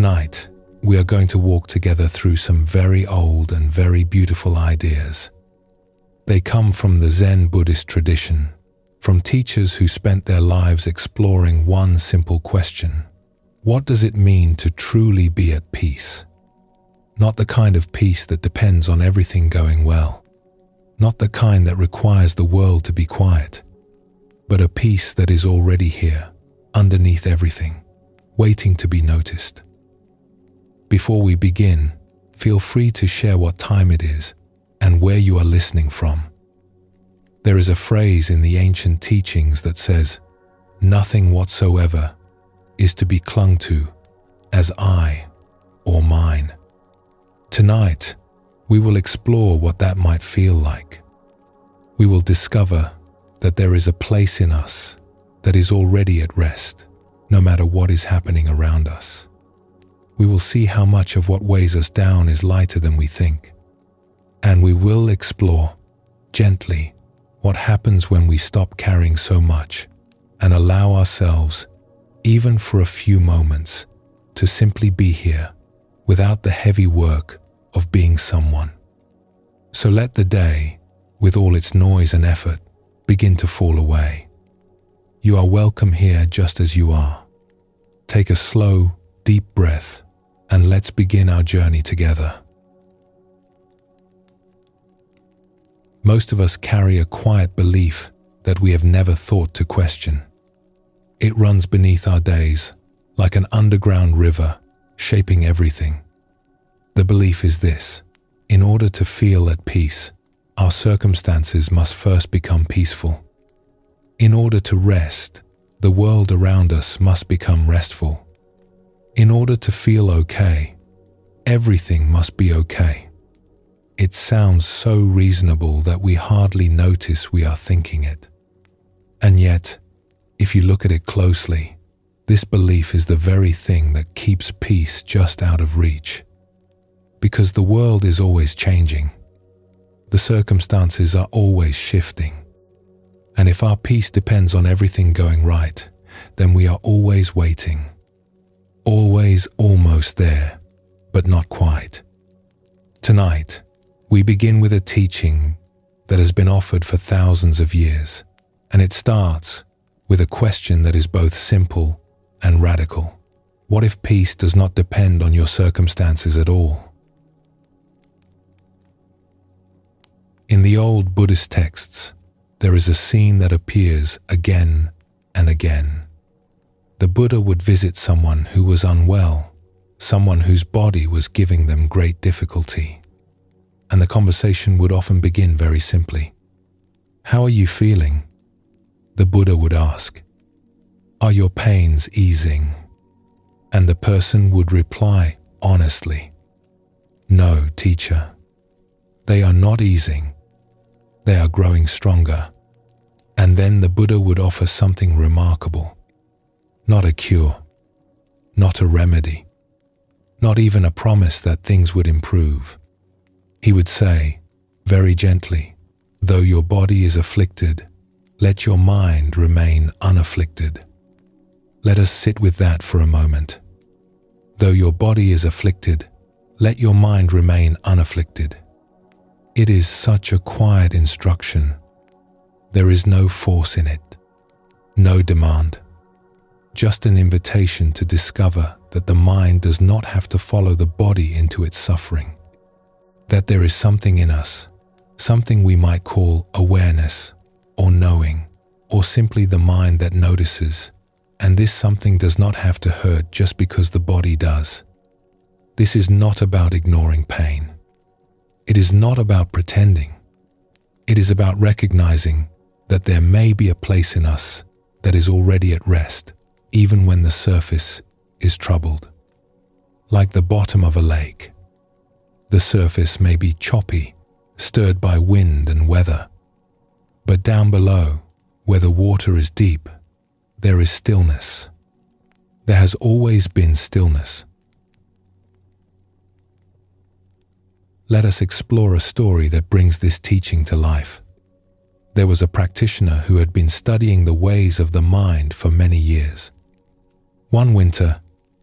Tonight, we are going to walk together through some very old and very beautiful ideas. They come from the Zen Buddhist tradition, from teachers who spent their lives exploring one simple question: what does it mean to truly be at peace? Not the kind of peace that depends on everything going well, not the kind that requires the world to be quiet, but a peace that is already here, underneath everything, waiting to be noticed. Before we begin, feel free to share what time it is and where you are listening from. There is a phrase in the ancient teachings that says, "Nothing whatsoever is to be clung to as I or mine." Tonight, we will explore what that might feel like. We will discover that there is a place in us that is already at rest, no matter what is happening around us. We will see how much of what weighs us down is lighter than we think. And we will explore, gently, what happens when we stop carrying so much and allow ourselves, even for a few moments, to simply be here without the heavy work of being someone. So let the day, with all its noise and effort, begin to fall away. You are welcome here just as you are. Take a slow, deep breath, and let's begin our journey together. Most of us carry a quiet belief that we have never thought to question. It runs beneath our days, like an underground river, shaping everything. The belief is this: in order to feel at peace, our circumstances must first become peaceful. In order to rest, the world around us must become restful. In order to feel okay, everything must be okay. It sounds so reasonable that we hardly notice we are thinking it. And yet, if you look at it closely, this belief is the very thing that keeps peace just out of reach. Because the world is always changing. The circumstances are always shifting. And if our peace depends on everything going right, then we are always waiting. Always almost there, but not quite. Tonight, we begin with a teaching that has been offered for thousands of years, and it starts with a question that is both simple and radical. What if peace does not depend on your circumstances at all? In the old Buddhist texts, there is a scene that appears again and again. The Buddha would visit someone who was unwell, someone whose body was giving them great difficulty. And the conversation would often begin very simply. "How are you feeling?" The Buddha would ask. "Are your pains easing?" And the person would reply honestly, "No, teacher. They are not easing. They are growing stronger." And then the Buddha would offer something remarkable. Not a cure, not a remedy, not even a promise that things would improve. He would say, very gently, "Though your body is afflicted, let your mind remain unafflicted." Let us sit with that for a moment. Though your body is afflicted, let your mind remain unafflicted. It is such a quiet instruction. There is no force in it, no demand. Just an invitation to discover that the mind does not have to follow the body into its suffering. That there is something in us, something we might call awareness, or knowing, or simply the mind that notices, and this something does not have to hurt just because the body does. This is not about ignoring pain. It is not about pretending. It is about recognizing that there may be a place in us that is already at rest, even when the surface is troubled. Like the bottom of a lake. The surface may be choppy, stirred by wind and weather. But down below, where the water is deep, there is stillness. There has always been stillness. Let us explore a story that brings this teaching to life. There was a practitioner who had been studying the ways of the mind for many years. One winter,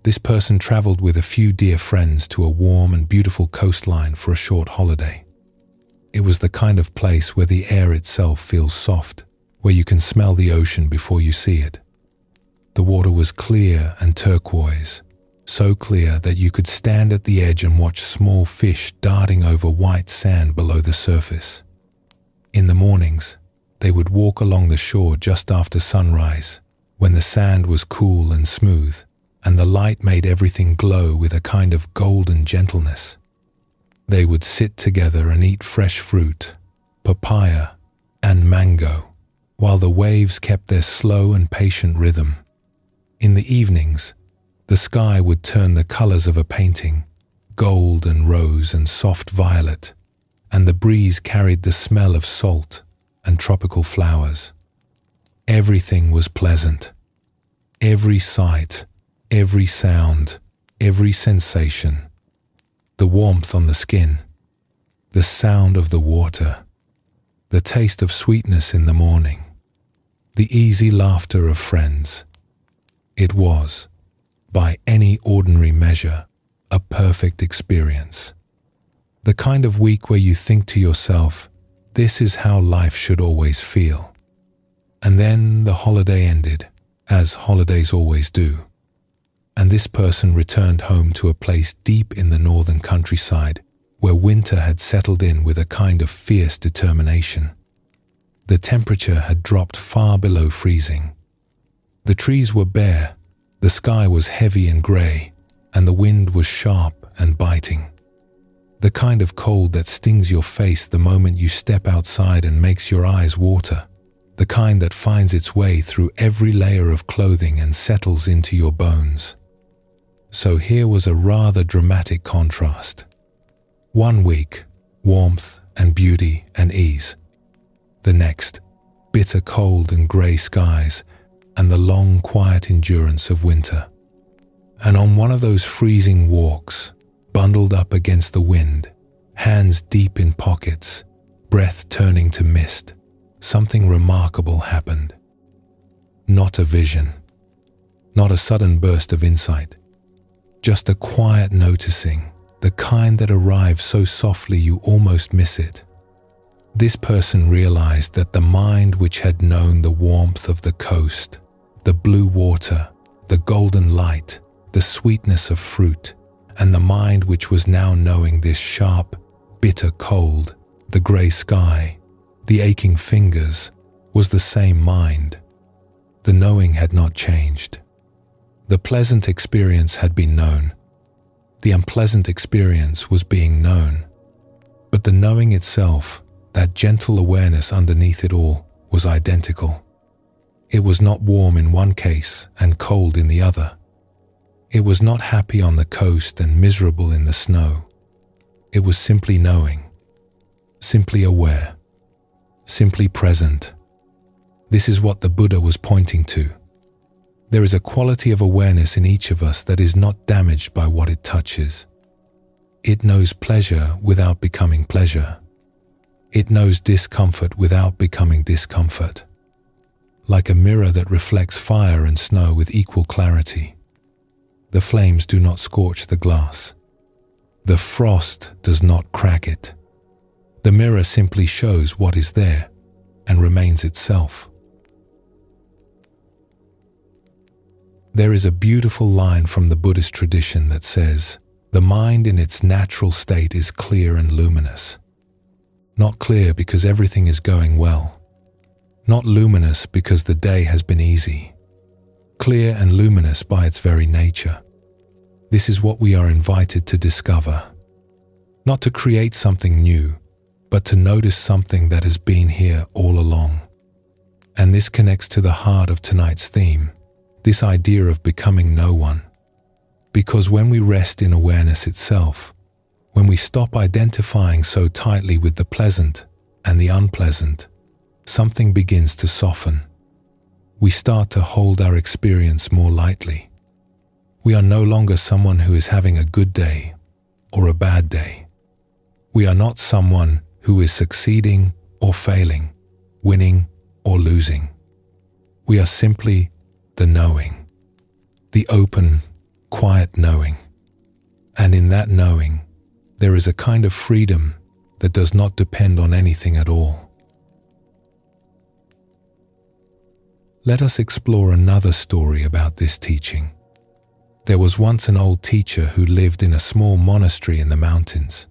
This person traveled with a few dear friends to a warm and beautiful coastline for a short holiday. It was the kind of place where the air itself feels soft, where you can smell the ocean before you see it. The water was clear and turquoise, so clear that you could stand at the edge and watch small fish darting over white sand below the surface. In the mornings, they would walk along the shore just after sunrise, when the sand was cool and smooth, and the light made everything glow with a kind of golden gentleness. They would sit together and eat fresh fruit, papaya, and mango, while the waves kept their slow and patient rhythm. In the evenings, the sky would turn the colors of a painting, gold and rose and soft violet, and the breeze carried the smell of salt and tropical flowers. Everything was pleasant. Every sight, every sound, every sensation. The warmth on the skin, the sound of the water, the taste of sweetness in the morning, the easy laughter of friends. It was, by any ordinary measure, a perfect experience. The kind of week where you think to yourself, this is how life should always feel. And then the holiday ended, as holidays always do. And this person returned home to a place deep in the northern countryside where winter had settled in with a kind of fierce determination. The temperature had dropped far below freezing. The trees were bare, the sky was heavy and grey, and the wind was sharp and biting. The kind of cold that stings your face the moment you step outside and makes your eyes water. The kind that finds its way through every layer of clothing and settles into your bones. So here was a rather dramatic contrast. One week, warmth and beauty and ease. The next, bitter cold and grey skies and the long quiet endurance of winter. And on one of those freezing walks, bundled up against the wind, hands deep in pockets, breath turning to mist, something remarkable happened. Not a vision, not a sudden burst of insight, just a quiet noticing, the kind that arrives so softly you almost miss it. This person realized that the mind which had known the warmth of the coast, the blue water, the golden light, the sweetness of fruit, and the mind which was now knowing this sharp, bitter cold, the grey sky, the aching fingers, was the same mind. The knowing had not changed. The pleasant experience had been known. The unpleasant experience was being known. But the knowing itself, that gentle awareness underneath it all, was identical. It was not warm in one case and cold in the other. It was not happy on the coast and miserable in the snow. It was simply knowing, simply aware, simply present. This is what the Buddha was pointing to. There is a quality of awareness in each of us that is not damaged by what it touches. It knows pleasure without becoming pleasure. It knows discomfort without becoming discomfort. Like a mirror that reflects fire and snow with equal clarity. The flames do not scorch the glass. The frost does not crack it. The mirror simply shows what is there and remains itself. There is a beautiful line from the Buddhist tradition that says, "The mind in its natural state is clear and luminous." Not clear because everything is going well. Not luminous because the day has been easy. Clear and luminous by its very nature. This is what we are invited to discover. Not to create something new, but to notice something that has been here all along. And this connects to the heart of tonight's theme, this idea of becoming no one. Because when we rest in awareness itself, when we stop identifying so tightly with the pleasant and the unpleasant, something begins to soften. We start to hold our experience more lightly. We are no longer someone who is having a good day or a bad day. We are not someone who is succeeding or failing, winning or losing. We are simply the knowing, the open, quiet knowing. And in that knowing, there is a kind of freedom that does not depend on anything at all. Let us explore another story about this teaching. There was once an old teacher who lived in a small monastery in the mountains.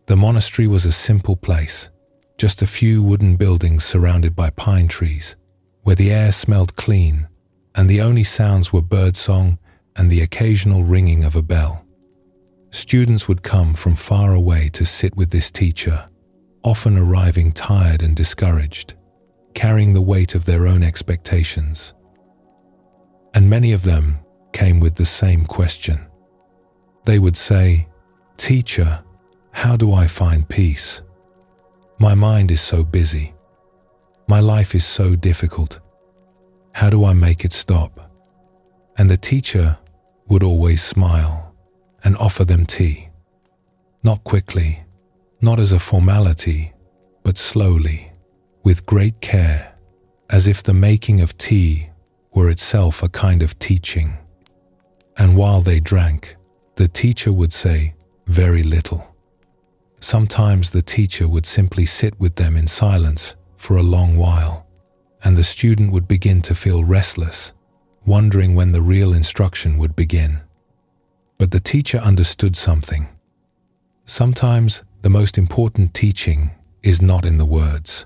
The monastery was a simple place, just a few wooden buildings surrounded by pine trees, where the air smelled clean, and the only sounds were birdsong and the occasional ringing of a bell. Students would come from far away to sit with this teacher, often arriving tired and discouraged, carrying the weight of their own expectations. And many of them came with the same question. They would say, "Teacher, how do I find peace? My mind is so busy. My life is so difficult. How do I make it stop?" And the teacher would always smile and offer them tea. Not quickly, not as a formality, but slowly, with great care, as if the making of tea were itself a kind of teaching. And while they drank, the teacher would say very little. Sometimes the teacher would simply sit with them in silence for a long while, and the student would begin to feel restless, wondering when the real instruction would begin. But the teacher understood something. Sometimes the most important teaching is not in the words.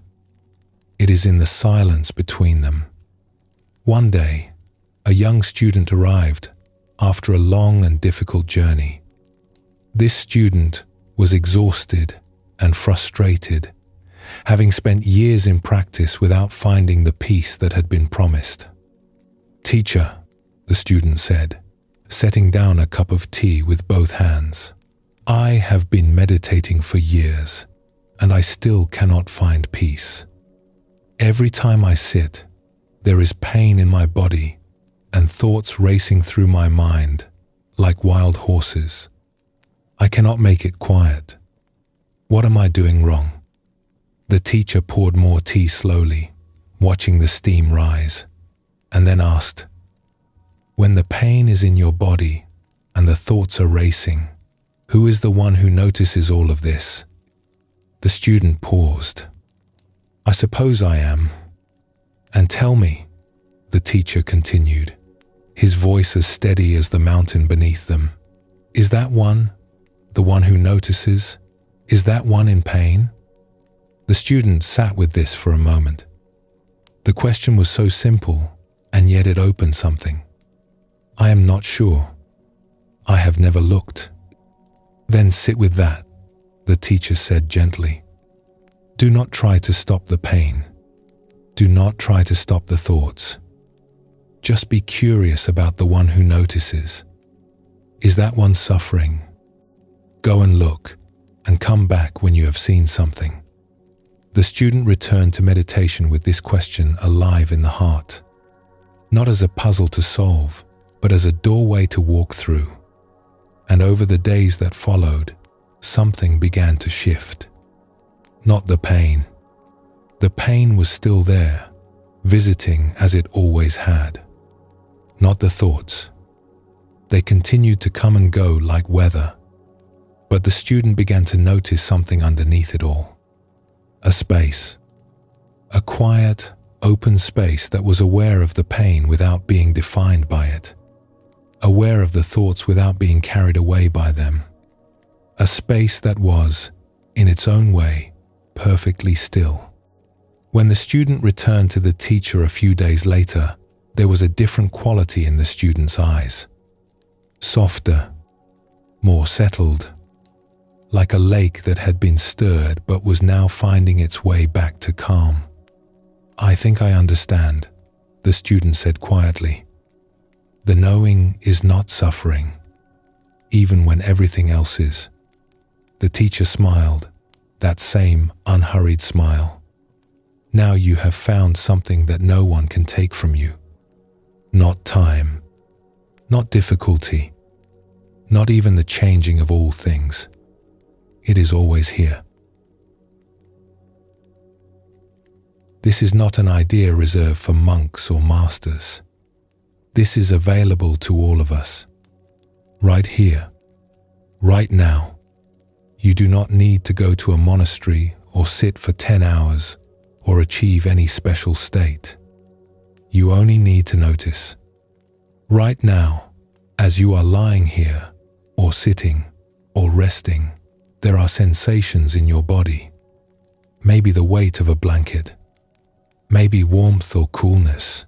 It is in the silence between them. One day, a young student arrived after a long and difficult journey. This student was exhausted and frustrated, having spent years in practice without finding the peace that had been promised. "Teacher," the student said, setting down a cup of tea with both hands, "I have been meditating for years, and I still cannot find peace. Every time I sit, there is pain in my body and thoughts racing through my mind like wild horses. I cannot make it quiet. What am I doing wrong?" The teacher poured more tea slowly, watching the steam rise, and then asked, "When the pain is in your body and the thoughts are racing, who is the one who notices all of this?" The student paused. "I suppose I am. And tell me," the teacher continued, his voice as steady as the mountain beneath them, "is that one, the one who notices, is that one in pain?" The student sat with this for a moment. The question was so simple, and yet it opened something. "I am not sure. I have never looked." "Then sit with that," the teacher said gently. "Do not try to stop the pain. Do not try to stop the thoughts. Just be curious about the one who notices. Is that one suffering? Go and look, and come back when you have seen something." The student returned to meditation with this question alive in the heart, not as a puzzle to solve, but as a doorway to walk through. And over the days that followed, something began to shift. Not the pain. The pain was still there, visiting as it always had. Not the thoughts. They continued to come and go like weather. But the student began to notice something underneath it all. A space. A quiet, open space that was aware of the pain without being defined by it. Aware of the thoughts without being carried away by them. A space that was, in its own way, perfectly still. When the student returned to the teacher a few days later, there was a different quality in the student's eyes. Softer, more settled, like a lake that had been stirred but was now finding its way back to calm. "I think I understand," the student said quietly. "The knowing is not suffering, even when everything else is." The teacher smiled, that same unhurried smile. "Now you have found something that no one can take from you. Not time, not difficulty, not even the changing of all things. It is always here." This is not an idea reserved for monks or masters. This is available to all of us. right here, right now. You do not need to go to a monastery or sit for 10 hours or achieve any special state. You only need to notice. Right now, as you are lying here, or sitting, or resting, there are sensations in your body. Maybe the weight of a blanket, maybe warmth or coolness,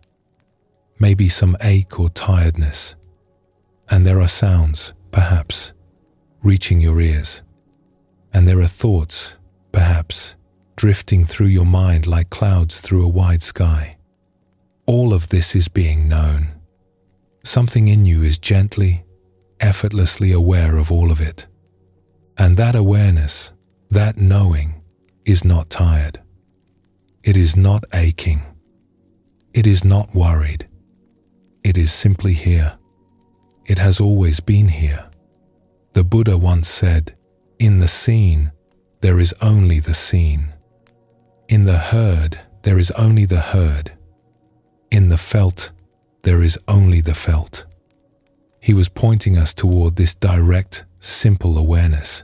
maybe some ache or tiredness. And there are sounds, perhaps, reaching your ears. And there are thoughts, perhaps, drifting through your mind like clouds through a wide sky. All of this is being known. Something in you is gently, effortlessly aware of all of it. And that awareness, that knowing, is not tired. It is not aching. It is not worried. It is simply here. It has always been here. The Buddha once said, "In the seen, there is only the seen. In the heard, there is only the heard. In the felt, there is only the felt." He was pointing us toward this direct, simple awareness.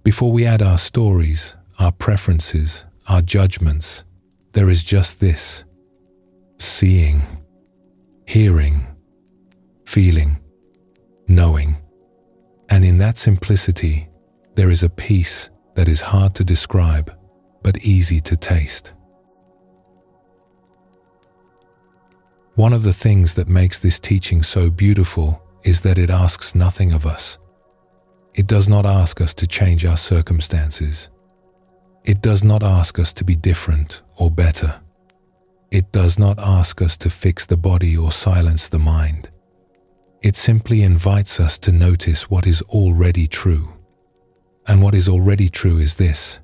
Before we add our stories, our preferences, our judgments, there is just this: seeing, hearing, feeling, knowing. And in that simplicity, there is a peace that is hard to describe, but easy to taste. One of the things that makes this teaching so beautiful is that it asks nothing of us. It does not ask us to change our circumstances. It does not ask us to be different or better. It does not ask us to fix the body or silence the mind. It simply invites us to notice what is already true. And what is already true is this: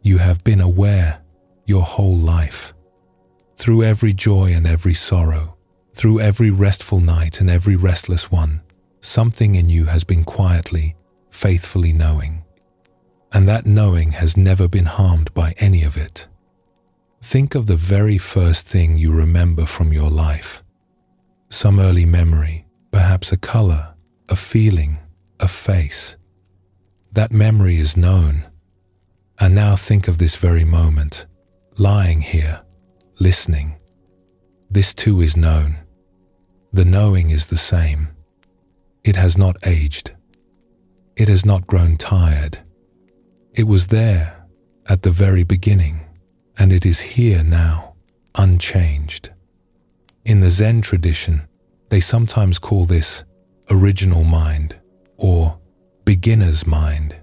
you have been aware your whole life. Through every joy and every sorrow, through every restful night and every restless one, something in you has been quietly, faithfully knowing. And that knowing has never been harmed by any of it. Think of the very first thing you remember from your life. Some early memory, perhaps a color, a feeling, a face. That memory is known. And now think of this very moment, lying here, listening. This too is known. The knowing is the same. It has not aged. It has not grown tired. It was there at the very beginning, and it is here now, unchanged. In the Zen tradition, they sometimes call this original mind or beginner's mind.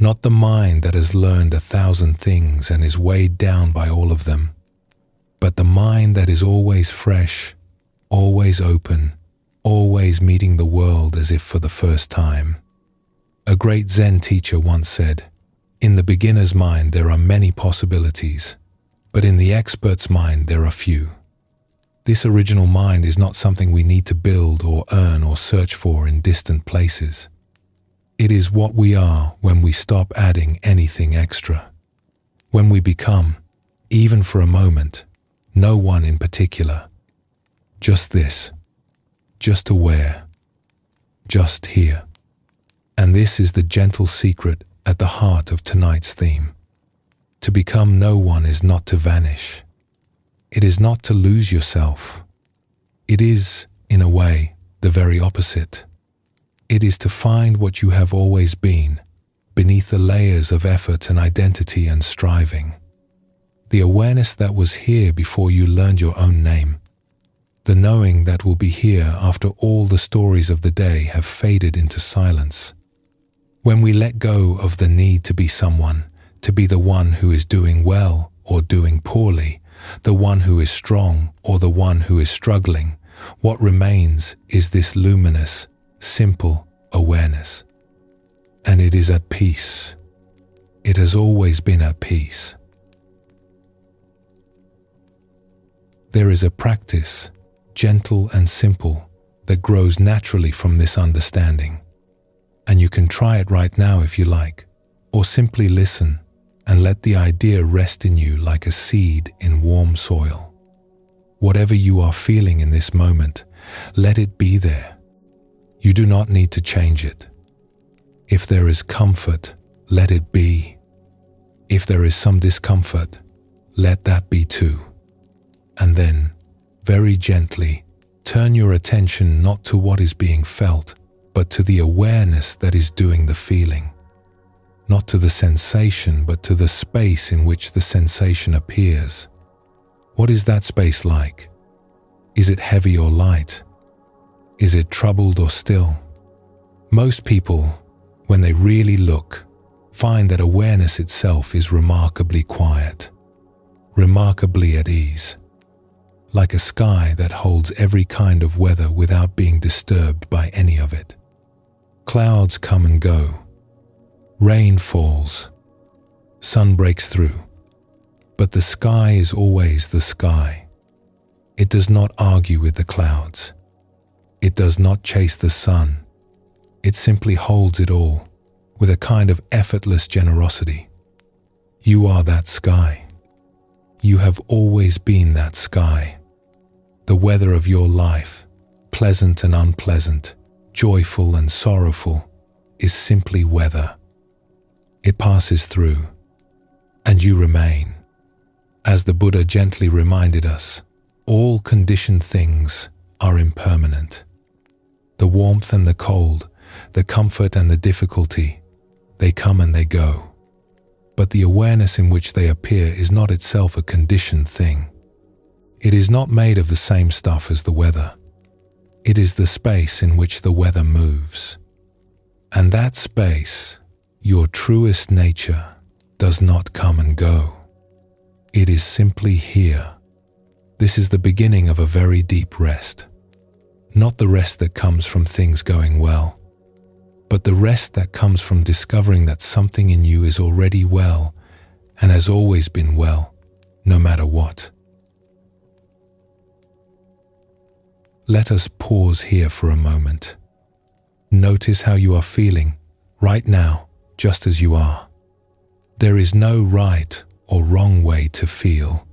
Not the mind that has learned 1,000 things and is weighed down by all of them, but the mind that is always fresh, always open, always meeting the world as if for the first time. A great Zen teacher once said, "In the beginner's mind there are many possibilities, but in the expert's mind there are few." This original mind is not something we need to build or earn or search for in distant places. It is what we are when we stop adding anything extra. When we become, even for a moment, no one in particular. Just this. Just aware. Just here. And this is the gentle secret at the heart of tonight's theme. To become no one is not to vanish. It is not to lose yourself. It is, in a way, the very opposite. It is to find what you have always been, beneath the layers of effort and identity and striving. The awareness that was here before you learned your own name. The knowing that will be here after all the stories of the day have faded into silence. When we let go of the need to be someone, to be the one who is doing well or doing poorly, the one who is strong or the one who is struggling, what remains is this luminous, simple awareness. And it is at peace. It has always been at peace. There is a practice, gentle and simple, that grows naturally from this understanding. And you can try it right now if you like, or simply listen and let the idea rest in you like a seed in warm soil. Whatever you are feeling in this moment, let it be there. You do not need to change it. If there is comfort, let it be. If there is some discomfort, let that be too. And then, very gently, turn your attention not to what is being felt, but to the awareness that is doing the feeling. Not to the sensation, but to the space in which the sensation appears. What is that space like? Is it heavy or light? Is it troubled or still? Most people, when they really look, find that awareness itself is remarkably quiet, remarkably at ease, like a sky that holds every kind of weather without being disturbed by any of it. Clouds come and go, rain falls, sun breaks through, but the sky is always the sky. It does not argue with the clouds. It does not chase the sun. It simply holds it all with a kind of effortless generosity. You are that sky. You have always been that sky. The weather of your life, pleasant and unpleasant, joyful and sorrowful, is simply weather. It passes through, and you remain. As the Buddha gently reminded us, all conditioned things are impermanent. The warmth and the cold, the comfort and the difficulty, they come and they go. But the awareness in which they appear is not itself a conditioned thing. It is not made of the same stuff as the weather. It is the space in which the weather moves. And that space, your truest nature, does not come and go. It is simply here. This is the beginning of a very deep rest. Not the rest that comes from things going well, but the rest that comes from discovering that something in you is already well and has always been well, no matter what. Let us pause here for a moment. Notice how you are feeling right now, just as you are. There is no right or wrong way to feel.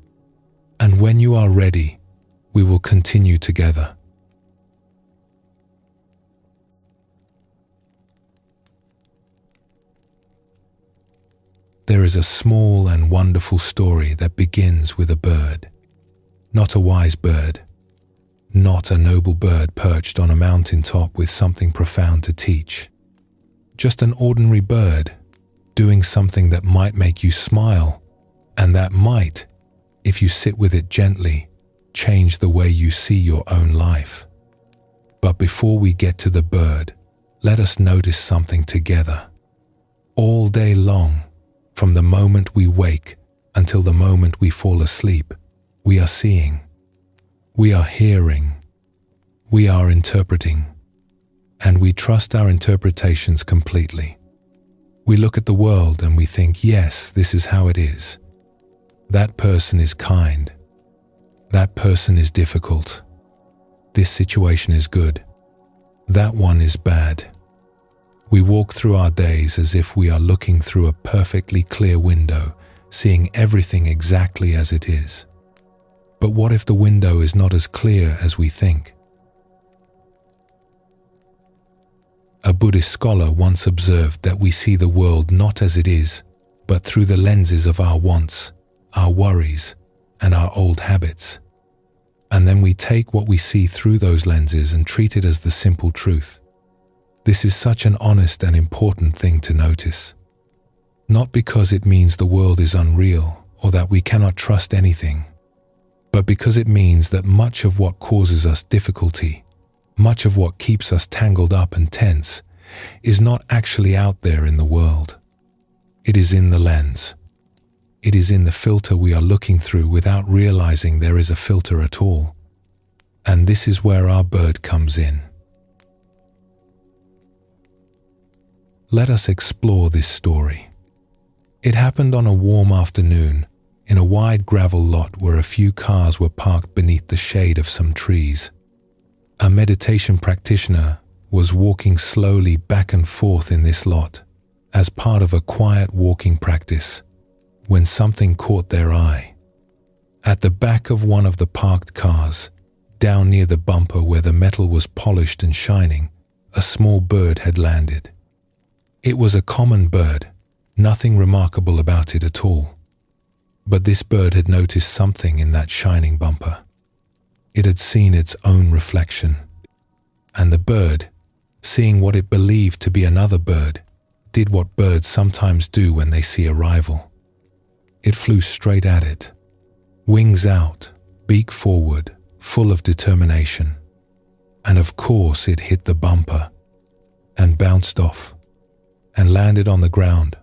And when you are ready, we will continue together. There is a small and wonderful story that begins with a bird. Not a wise bird. Not a noble bird perched on a mountaintop with something profound to teach. Just an ordinary bird doing something that might make you smile, and that might, if you sit with it gently, change the way you see your own life. But before we get to the bird, let us notice something together. All day long, from the moment we wake until the moment we fall asleep, we are seeing, we are hearing, we are interpreting, and we trust our interpretations completely. We look at the world and we think, yes, this is how it is. That person is kind. That person is difficult. This situation is good. That one is bad. We walk through our days as if we are looking through a perfectly clear window, seeing everything exactly as it is. But what if the window is not as clear as we think? A Buddhist scholar once observed that we see the world not as it is, but through the lenses of our wants, our worries, and our old habits. And then we take what we see through those lenses and treat it as the simple truth. This is such an honest and important thing to notice. Not because it means the world is unreal or that we cannot trust anything, but because it means that much of what causes us difficulty, much of what keeps us tangled up and tense, is not actually out there in the world. It is in the lens. It is in the filter we are looking through without realizing there is a filter at all. And this is where our bird comes in. Let us explore this story. It happened on a warm afternoon in a wide gravel lot where a few cars were parked beneath the shade of some trees. A meditation practitioner was walking slowly back and forth in this lot as part of a quiet walking practice when something caught their eye. At the back of one of the parked cars, down near the bumper where the metal was polished and shining, a small bird had landed. It was a common bird, nothing remarkable about it at all. But this bird had noticed something in that shining bumper. It had seen its own reflection. And the bird, seeing what it believed to be another bird, did what birds sometimes do when they see a rival. It flew straight at it, wings out, beak forward, full of determination. And of course it hit the bumper and bounced off and landed on the ground,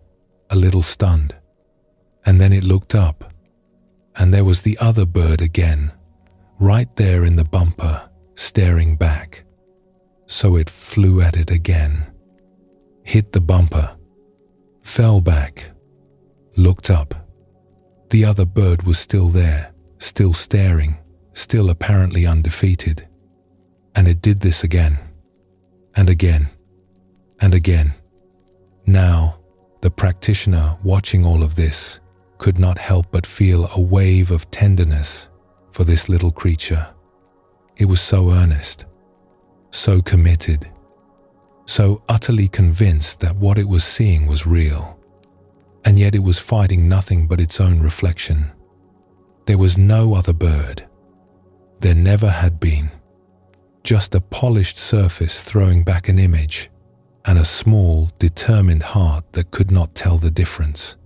a little stunned. And then it looked up, and there was the other bird again, right there in the bumper, staring back. So it flew at it again, hit the bumper, fell back, looked up. The other bird was still there, still staring, still apparently undefeated. And it did this again, and again, and again. Now, the practitioner watching all of this could not help but feel a wave of tenderness for this little creature. It was so earnest, so committed, so utterly convinced that what it was seeing was real, and yet it was fighting nothing but its own reflection. There was no other bird. There never had been. Just a polished surface throwing back an image, and a small, determined heart that could not tell the difference.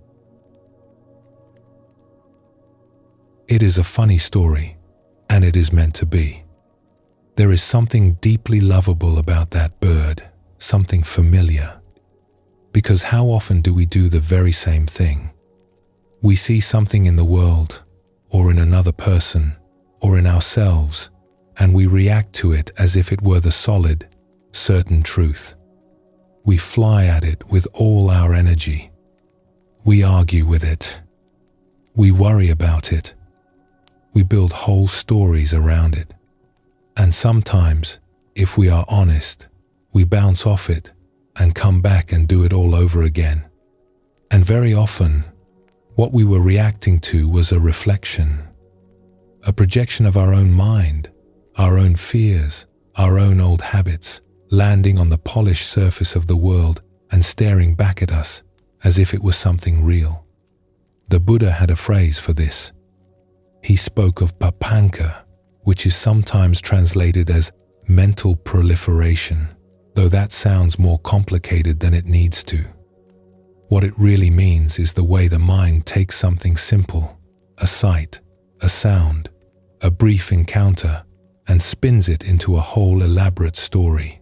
It is a funny story, and it is meant to be. There is something deeply lovable about that bird, something familiar. Because how often do we do the very same thing? We see something in the world, or in another person, or in ourselves, and we react to it as if it were the solid, certain truth. We fly at it with all our energy. We argue with it. We worry about it. We build whole stories around it. And sometimes, if we are honest, we bounce off it and come back and do it all over again. And very often, what we were reacting to was a reflection, a projection of our own mind, our own fears, our own old habits, landing on the polished surface of the world and staring back at us as if it was something real. The Buddha had a phrase for this. He spoke of papanka, which is sometimes translated as mental proliferation, though that sounds more complicated than it needs to. What it really means is the way the mind takes something simple, a sight, a sound, a brief encounter, and spins it into a whole elaborate story.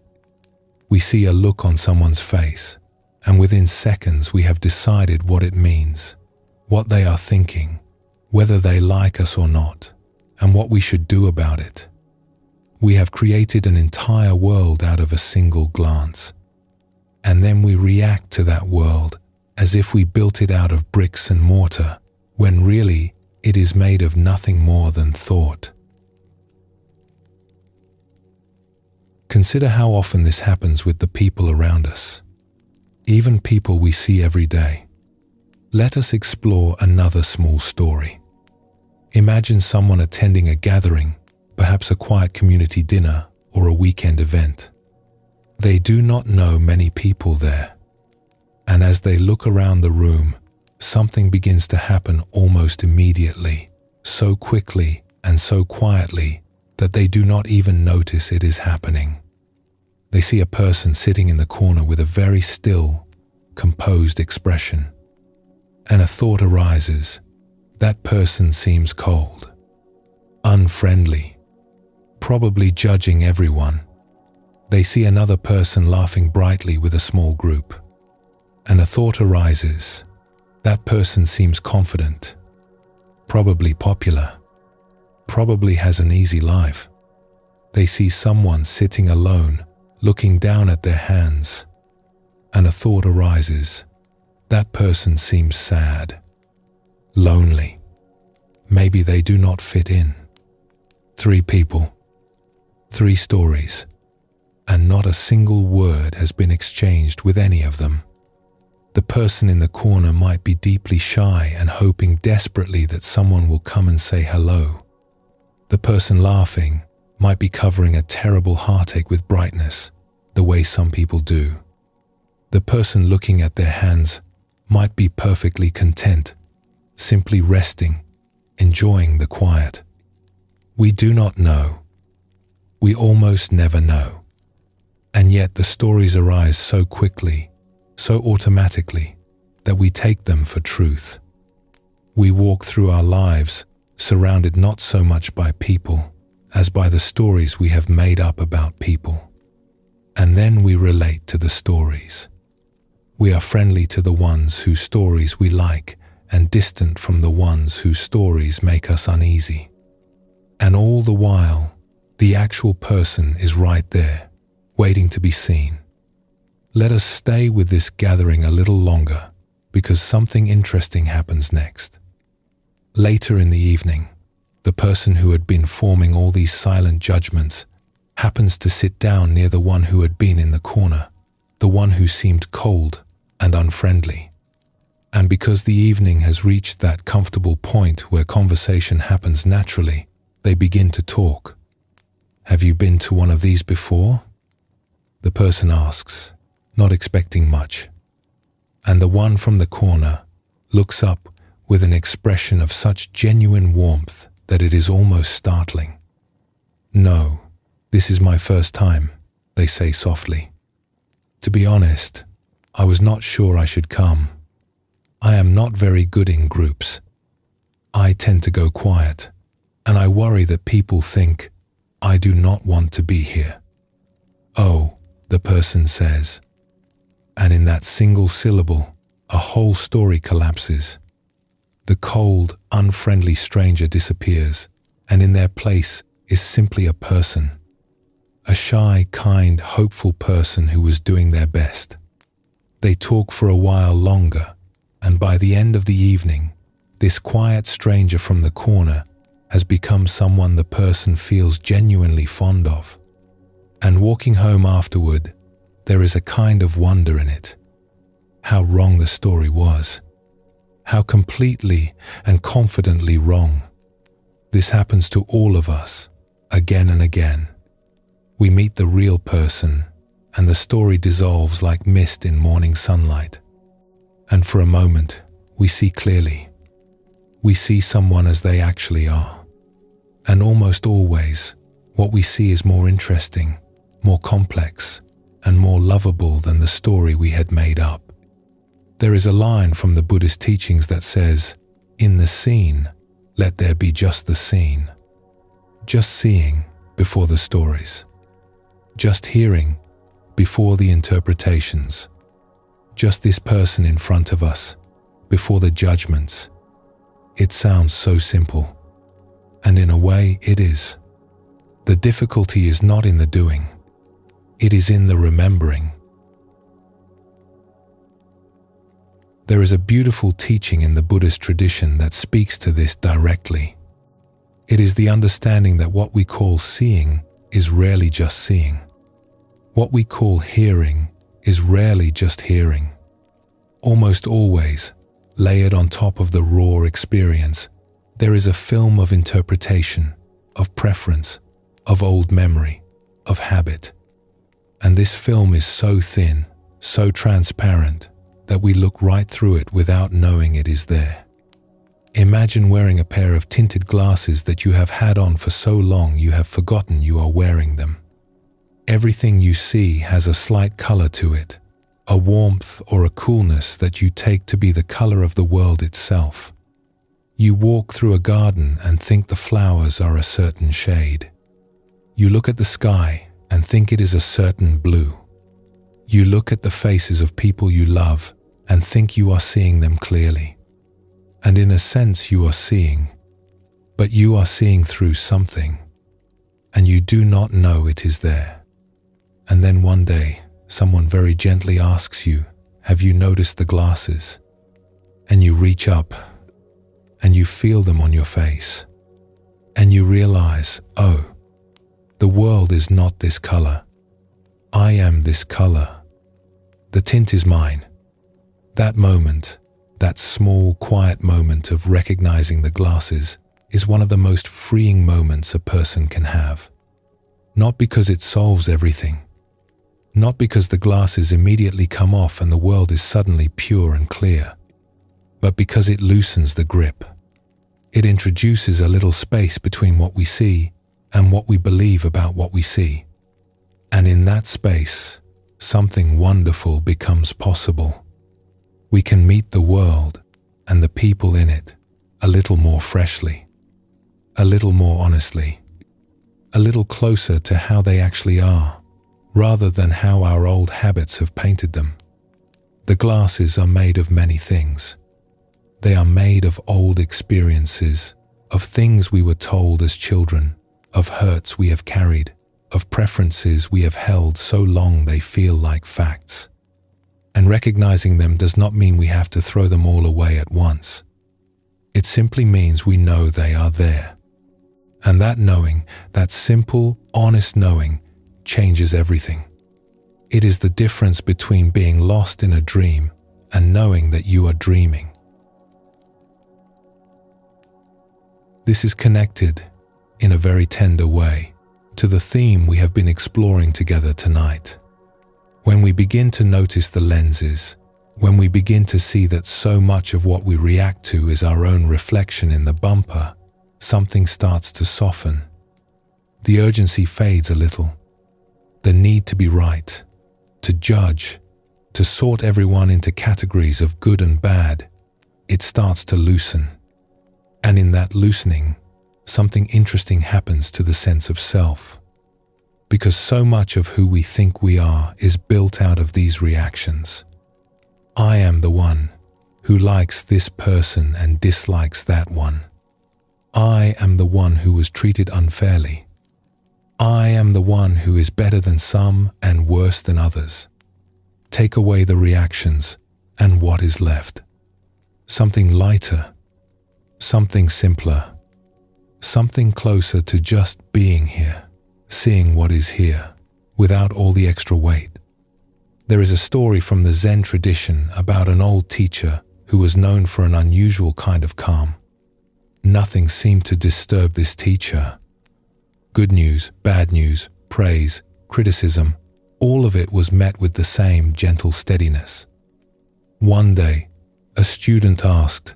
We see a look on someone's face, and within seconds we have decided what it means, what they are thinking, whether they like us or not, and what we should do about it. We have created an entire world out of a single glance, and then we react to that world as if we built it out of bricks and mortar, when really it is made of nothing more than thought. Consider how often this happens with the people around us, even people we see every day. Let us explore another small story. Imagine someone attending a gathering, perhaps a quiet community dinner or a weekend event. They do not know many people there, and as they look around the room, something begins to happen almost immediately, so quickly and so quietly that they do not even notice it is happening. They see a person sitting in the corner with a very still, composed expression, and a thought arises. That person seems cold, unfriendly, probably judging everyone. They see another person laughing brightly with a small group, and a thought arises. That person seems confident, probably popular, probably has an easy life. They see someone sitting alone, looking down at their hands, and a thought arises. That person seems sad, lonely. Maybe they do not fit in. 3 people, 3 stories, and not a single word has been exchanged with any of them. The person in the corner might be deeply shy and hoping desperately that someone will come and say hello. The person laughing might be covering a terrible heartache with brightness, the way some people do. The person looking at their hands might be perfectly content, simply resting, enjoying the quiet. We do not know. We almost never know. And yet the stories arise so quickly, so automatically, that we take them for truth. We walk through our lives surrounded not so much by people as by the stories we have made up about people. And then we relate to the stories. We are friendly to the ones whose stories we like and distant from the ones whose stories make us uneasy. And all the while, the actual person is right there, waiting to be seen. Let us stay with this gathering a little longer, because something interesting happens next. Later in the evening, the person who had been forming all these silent judgments happens to sit down near the one who had been in the corner, the one who seemed cold and unfriendly. And because the evening has reached that comfortable point where conversation happens naturally, they begin to talk. "Have you been to one of these before?" the person asks, not expecting much. And the one from the corner looks up with an expression of such genuine warmth that it is almost startling. "No, this is my first time," they say softly. "To be honest, I was not sure I should come. I am not very good in groups. I tend to go quiet, and I worry that people think I do not want to be here." "Oh," the person says. And in that single syllable, a whole story collapses. The cold, unfriendly stranger disappears, and in their place is simply a person. A shy, kind, hopeful person who was doing their best. They talk for a while longer, and by the end of the evening, this quiet stranger from the corner has become someone the person feels genuinely fond of. And walking home afterward, there is a kind of wonder in it. How wrong the story was. How completely and confidently wrong. This happens to all of us, again and again. We meet the real person, and the story dissolves like mist in morning sunlight. And for a moment, we see clearly. We see someone as they actually are. And almost always, what we see is more interesting, more complex, and more lovable than the story we had made up. There is a line from the Buddhist teachings that says, "In the scene, let there be just the scene." Just seeing before the stories. Just hearing before the interpretations. Just this person in front of us before the judgments. It sounds so simple. And in a way, it is. The difficulty is not in the doing. It is in the remembering. There is a beautiful teaching in the Buddhist tradition that speaks to this directly. It is the understanding that what we call seeing is rarely just seeing. What we call hearing is rarely just hearing. Almost always, layered on top of the raw experience, there is a film of interpretation, of preference, of old memory, of habit. And this film is so thin, so transparent, that we look right through it without knowing it is there. Imagine wearing a pair of tinted glasses that you have had on for so long you have forgotten you are wearing them. Everything you see has a slight color to it, a warmth or a coolness that you take to be the color of the world itself. You walk through a garden and think the flowers are a certain shade. You look at the sky and think it is a certain blue. You look at the faces of people you love and think you are seeing them clearly. And in a sense you are seeing, but you are seeing through something, and you do not know it is there. And then one day, someone very gently asks you, "Have you noticed the glasses?" And you reach up, and you feel them on your face, and you realize, oh, the world is not this color. I am this color. The tint is mine. That moment, that small, quiet moment of recognizing the glasses is one of the most freeing moments a person can have. Not because it solves everything, Not because the glasses immediately come off and the world is suddenly pure and clear, but because it loosens the grip. It introduces a little space between what we see and what we believe about what we see. And in that space, something wonderful becomes possible. We can meet the world and the people in it a little more freshly, a little more honestly, a little closer to how they actually are, rather than how our old habits have painted them. The glasses are made of many things. They are made of old experiences, of things we were told as children, of hurts we have carried, of preferences we have held so long they feel like facts. And recognizing them does not mean we have to throw them all away at once. It simply means we know they are there. And that knowing, that simple, honest knowing, changes everything. It is the difference between being lost in a dream and knowing that you are dreaming. This is connected, in a very tender way, to the theme we have been exploring together tonight. When we begin to notice the lenses, when we begin to see that so much of what we react to is our own reflection in the bumper, something starts to soften. The urgency fades a little. The need to be right, to judge, to sort everyone into categories of good and bad, it starts to loosen. And in that loosening, something interesting happens to the sense of self. Because so much of who we think we are is built out of these reactions. I am the one who likes this person and dislikes that one. I am the one who was treated unfairly. I am the one who is better than some and worse than others. Take away the reactions, and what is left? Something lighter, something simpler, something closer to just being here, seeing what is here, without all the extra weight. There is a story from the Zen tradition about an old teacher who was known for an unusual kind of calm. Nothing seemed to disturb this teacher. Good news, bad news, praise, criticism, all of it was met with the same gentle steadiness. One day, a student asked,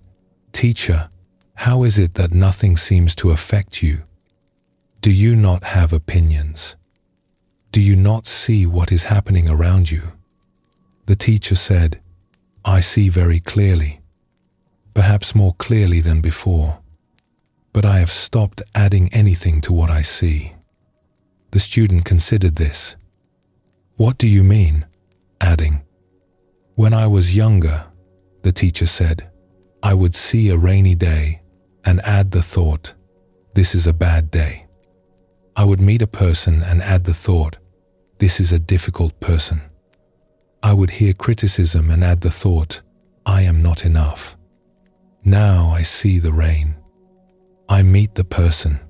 "Teacher, how is it that nothing seems to affect you? Do you not have opinions? Do you not see what is happening around you?" The teacher said, "I see very clearly, perhaps more clearly than before, but I have stopped adding anything to what I see." The student considered this. "What do you mean, adding?" "When I was younger," the teacher said, "I would see a rainy day and add the thought, 'This is a bad day.' I would meet a person and add the thought, 'This is a difficult person.' I would hear criticism and add the thought, 'I am not enough.' Now I see the rain. I meet the person.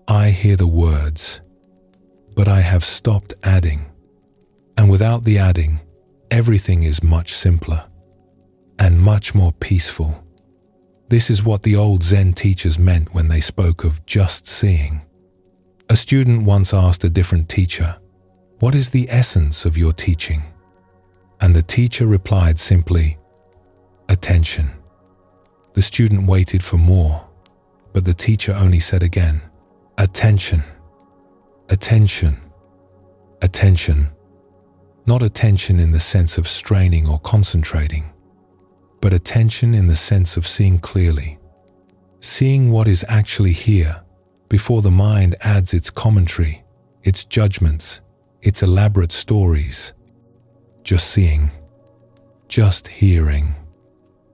I hear the words, but I have stopped adding. And without the adding, everything is much simpler and much more peaceful." This is what the old Zen teachers meant when they spoke of just seeing. A student once asked a different teacher, "What is the essence of your teaching?" And the teacher replied simply, "Attention." The student waited for more, but the teacher only said again, "Attention, attention, attention." Not attention in the sense of straining or concentrating, but attention in the sense of seeing clearly, seeing what is actually here before the mind adds its commentary, its judgments, its elaborate stories. Just seeing, just hearing,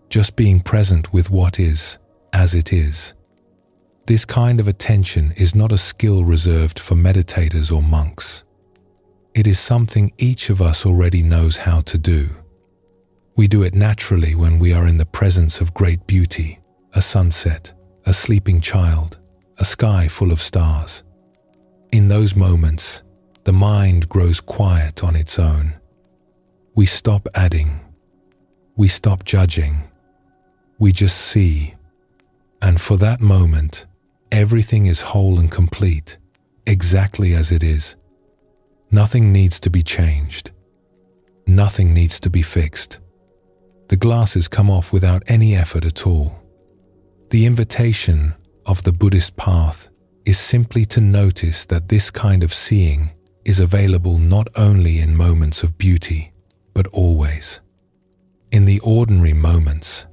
just being present with what is, as it is. This kind of attention is not a skill reserved for meditators or monks. It is something each of us already knows how to do. We do it naturally when we are in the presence of great beauty, a sunset, a sleeping child, a sky full of stars. In those moments, the mind grows quiet on its own. We stop adding. We stop judging. We just see. And for that moment, everything is whole and complete, exactly as it is. Nothing needs to be changed. Nothing needs to be fixed. The glasses come off without any effort at all. The invitation of the Buddhist path is simply to notice that this kind of seeing is available not only in moments of beauty, but always. In the ordinary moments,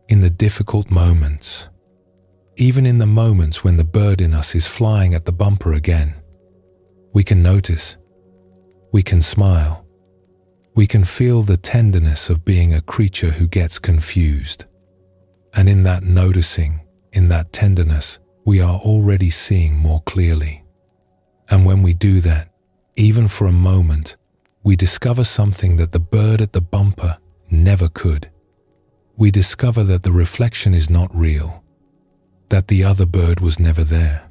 in the difficult moments, even in the moments when the bird in us is flying at the bumper again, we can notice, we can smile, we can feel the tenderness of being a creature who gets confused. And in that noticing, in that tenderness, we are already seeing more clearly. And when we do that, even for a moment, we discover something that the bird at the bumper never could. We discover that the reflection is not real, that the other bird was never there,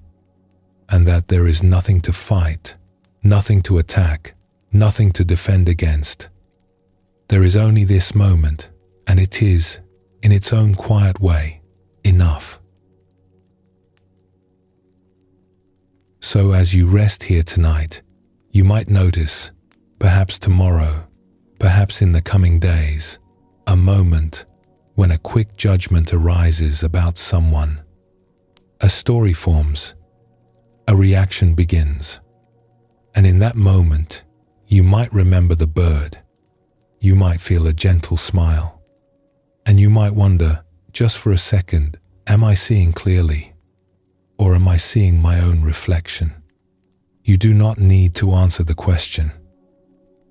and that there is nothing to fight, nothing to attack, nothing to defend against. There is only this moment, and it is, in its own quiet way, enough. So as you rest here tonight, you might notice, perhaps tomorrow, perhaps in the coming days, a moment when a quick judgment arises about someone. A story forms, a reaction begins, and in that moment, you might remember the bird, you might feel a gentle smile, and you might wonder, just for a second, am I seeing clearly? Or am I seeing my own reflection? You do not need to answer the question.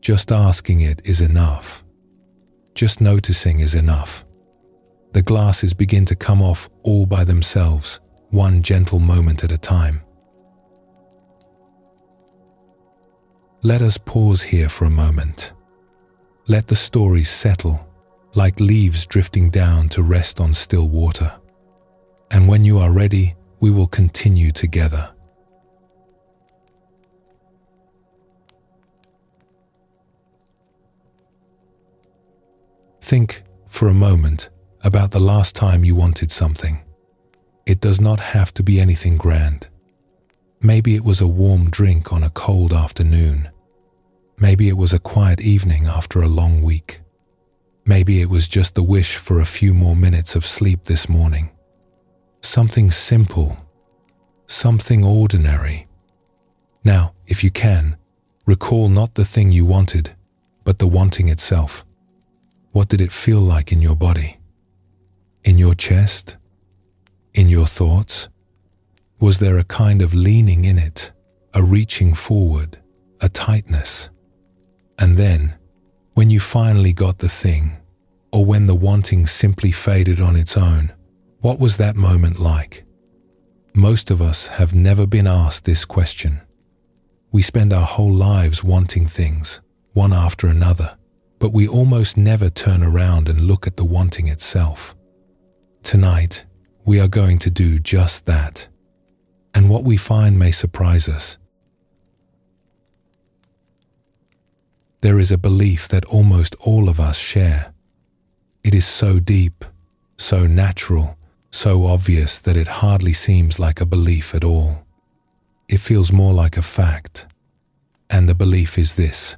Just asking it is enough. Just noticing is enough. The glasses begin to come off all by themselves, one gentle moment at a time. Let us pause here for a moment. Let the stories settle, like leaves drifting down to rest on still water. And when you are ready, we will continue together. Think, for a moment, about the last time you wanted something. It does not have to be anything grand. Maybe it was a warm drink on a cold afternoon. Maybe it was a quiet evening after a long week. Maybe it was just the wish for a few more minutes of sleep this morning. Something simple, something ordinary. Now, if you can, recall not the thing you wanted, but the wanting itself. What did it feel like in your body? In your chest? In your thoughts? Was there a kind of leaning in it, a reaching forward, a tightness? And then, when you finally got the thing, or when the wanting simply faded on its own, what was that moment like? Most of us have never been asked this question. We spend our whole lives wanting things, one after another, but we almost never turn around and look at the wanting itself. Tonight, we are going to do just that. And what we find may surprise us. There is a belief that almost all of us share. It is so deep, so natural, so obvious that it hardly seems like a belief at all. It feels more like a fact. And the belief is this: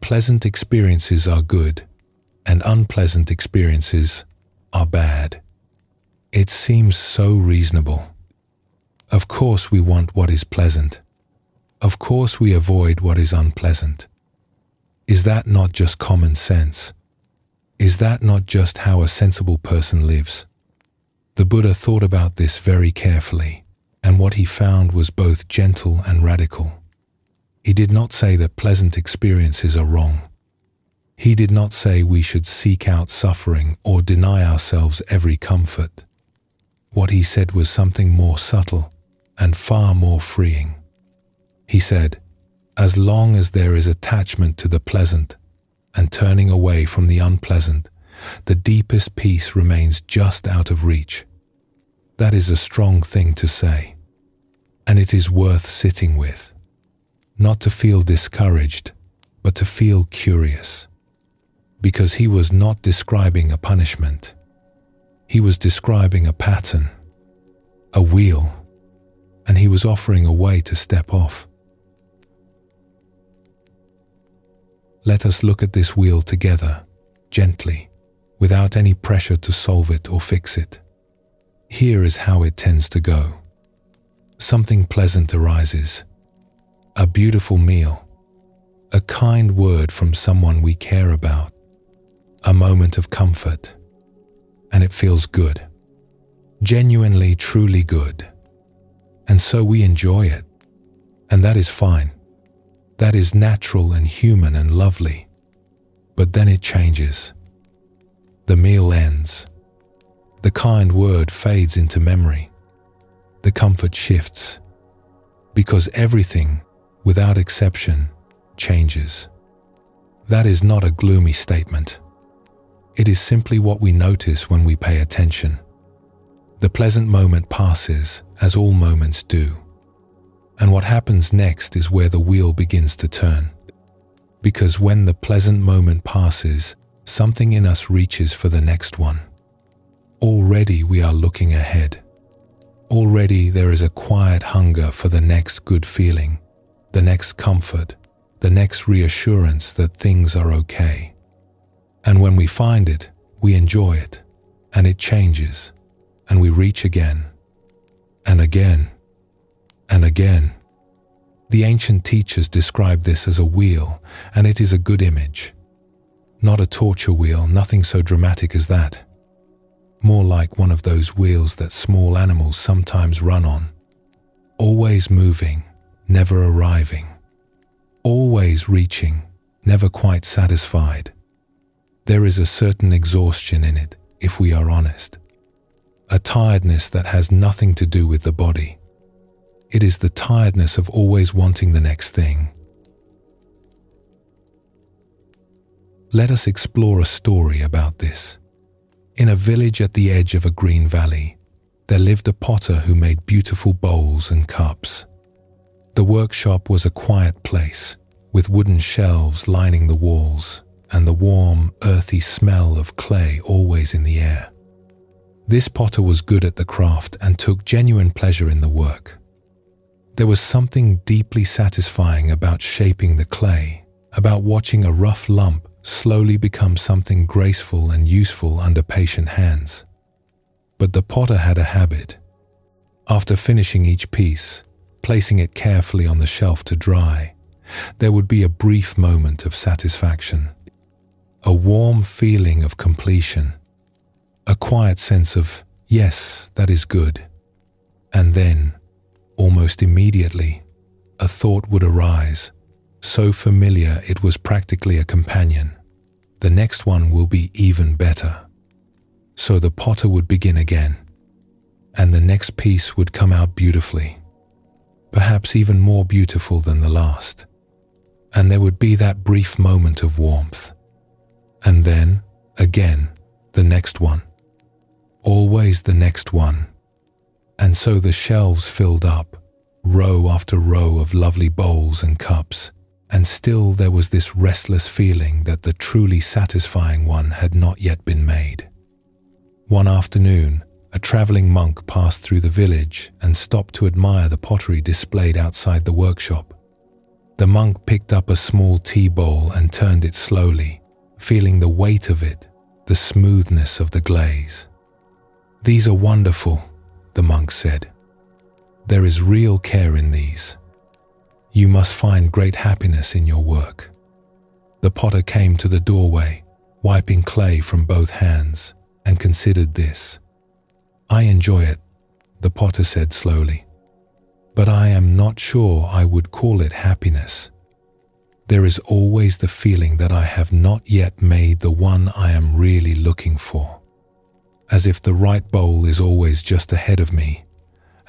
pleasant experiences are good, and unpleasant experiences are bad. It seems so reasonable. Of course we want what is pleasant. Of course we avoid what is unpleasant. Is that not just common sense? Is that not just how a sensible person lives? The Buddha thought about this very carefully, and what he found was both gentle and radical. He did not say that pleasant experiences are wrong. He did not say we should seek out suffering or deny ourselves every comfort. What he said was something more subtle and far more freeing. He said, as long as there is attachment to the pleasant and turning away from the unpleasant, the deepest peace remains just out of reach. That is a strong thing to say, and it is worth sitting with. Not to feel discouraged, but to feel curious. Because he was not describing a punishment. He was describing a pattern, a wheel, and he was offering a way to step off. Let us look at this wheel together, gently, without any pressure to solve it or fix it. Here is how it tends to go. Something pleasant arises. A beautiful meal. A kind word from someone we care about. A moment of comfort. And it feels good. Genuinely, truly good. And so we enjoy it. And that is fine. That is natural and human and lovely. But then it changes. The meal ends. The kind word fades into memory. The comfort shifts. Because everything, without exception, changes. That is not a gloomy statement. It is simply what we notice when we pay attention. The pleasant moment passes, as all moments do. And what happens next is where the wheel begins to turn. Because when the pleasant moment passes, something in us reaches for the next one. Already we are looking ahead. Already there is a quiet hunger for the next good feeling, the next comfort, the next reassurance that things are okay. And when we find it, we enjoy it, and it changes, and we reach again, and again, and again. The ancient teachers describe this as a wheel, and it is a good image. Not a torture wheel, nothing so dramatic as that. More like one of those wheels that small animals sometimes run on. Always moving, never arriving. Always reaching, never quite satisfied. There is a certain exhaustion in it, if we are honest. A tiredness that has nothing to do with the body. It is the tiredness of always wanting the next thing. Let us explore a story about this. In a village at the edge of a green valley, there lived a potter who made beautiful bowls and cups. The workshop was a quiet place, with wooden shelves lining the walls, and the warm, earthy smell of clay always in the air. This potter was good at the craft and took genuine pleasure in the work. There was something deeply satisfying about shaping the clay, about watching a rough lump slowly become something graceful and useful under patient hands. But the potter had a habit. After finishing each piece, placing it carefully on the shelf to dry, there would be a brief moment of satisfaction. A warm feeling of completion. A quiet sense of, yes, that is good. And then, almost immediately, a thought would arise, so familiar it was practically a companion. The next one will be even better. So the potter would begin again, and the next piece would come out beautifully, perhaps even more beautiful than the last. And there would be that brief moment of warmth. And then, again, the next one. Always the next one. And so the shelves filled up, row after row of lovely bowls and cups, and still there was this restless feeling that the truly satisfying one had not yet been made. One afternoon, a traveling monk passed through the village and stopped to admire the pottery displayed outside the workshop. The monk picked up a small tea bowl and turned it slowly, feeling the weight of it, the smoothness of the glaze. "These are wonderful," the monk said. "There is real care in these. You must find great happiness in your work." The potter came to the doorway, wiping clay from both hands, and considered this. "I enjoy it," the potter said slowly. "But I am not sure I would call it happiness. There is always the feeling that I have not yet made the one I am really looking for. As if the right bowl is always just ahead of me,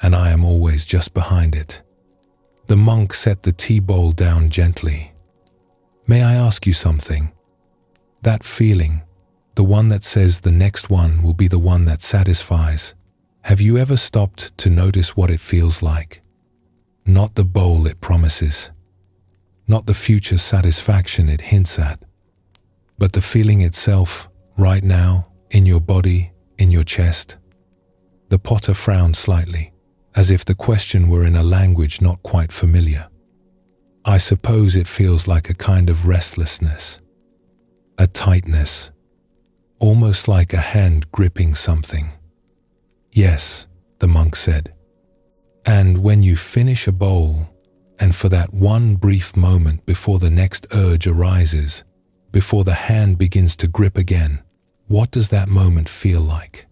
and I am always just behind it." The monk set the tea bowl down gently. "May I ask you something? That feeling, the one that says the next one will be the one that satisfies, have you ever stopped to notice what it feels like? Not the bowl it promises, not the future satisfaction it hints at, but the feeling itself, right now, in your body, in your chest?" The potter frowned slightly, as if the question were in a language not quite familiar. I suppose it feels like a kind of restlessness, a tightness, almost like a hand gripping something. Yes, the monk said. And when you finish a bowl, and for that one brief moment before the next urge arises, before the hand begins to grip again, what does that moment feel like?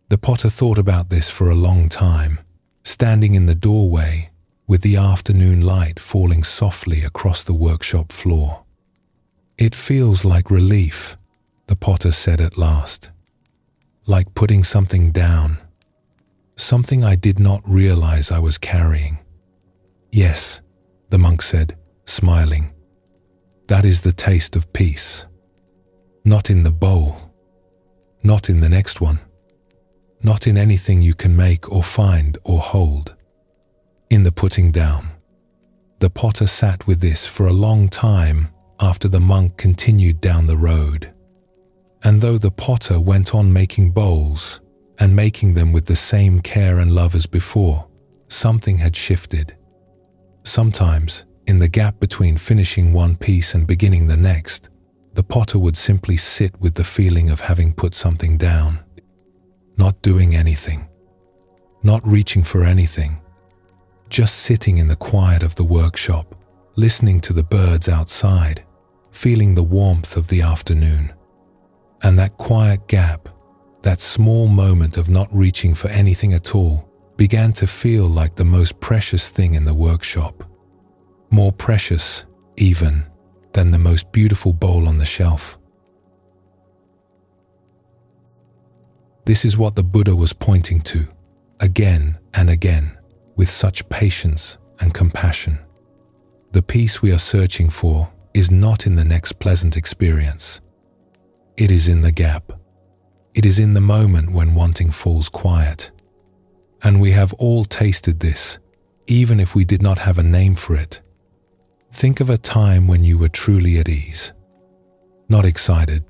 The potter thought about this for a long time, standing in the doorway with the afternoon light falling softly across the workshop floor. It feels like relief, the potter said at last. Like putting something down, something I did not realize I was carrying. Yes, the monk said, smiling. That is the taste of peace. Not in the bowl, not in the next one, not in anything you can make or find or hold. In the putting down. The potter sat with this for a long time after the monk continued down the road. And though the potter went on making bowls and making them with the same care and love as before, something had shifted. Sometimes, in the gap between finishing one piece and beginning the next, the potter would simply sit with the feeling of having put something down, not doing anything, not reaching for anything, just sitting in the quiet of the workshop, listening to the birds outside, feeling the warmth of the afternoon. And that quiet gap, that small moment of not reaching for anything at all, began to feel like the most precious thing in the workshop. More precious, even, than the most beautiful bowl on the shelf. This is what the Buddha was pointing to, again and again, with such patience and compassion. The peace we are searching for is not in the next pleasant experience. It is in the gap. It is in the moment when wanting falls quiet. And we have all tasted this, even if we did not have a name for it. Think of a time when you were truly at ease. Not excited,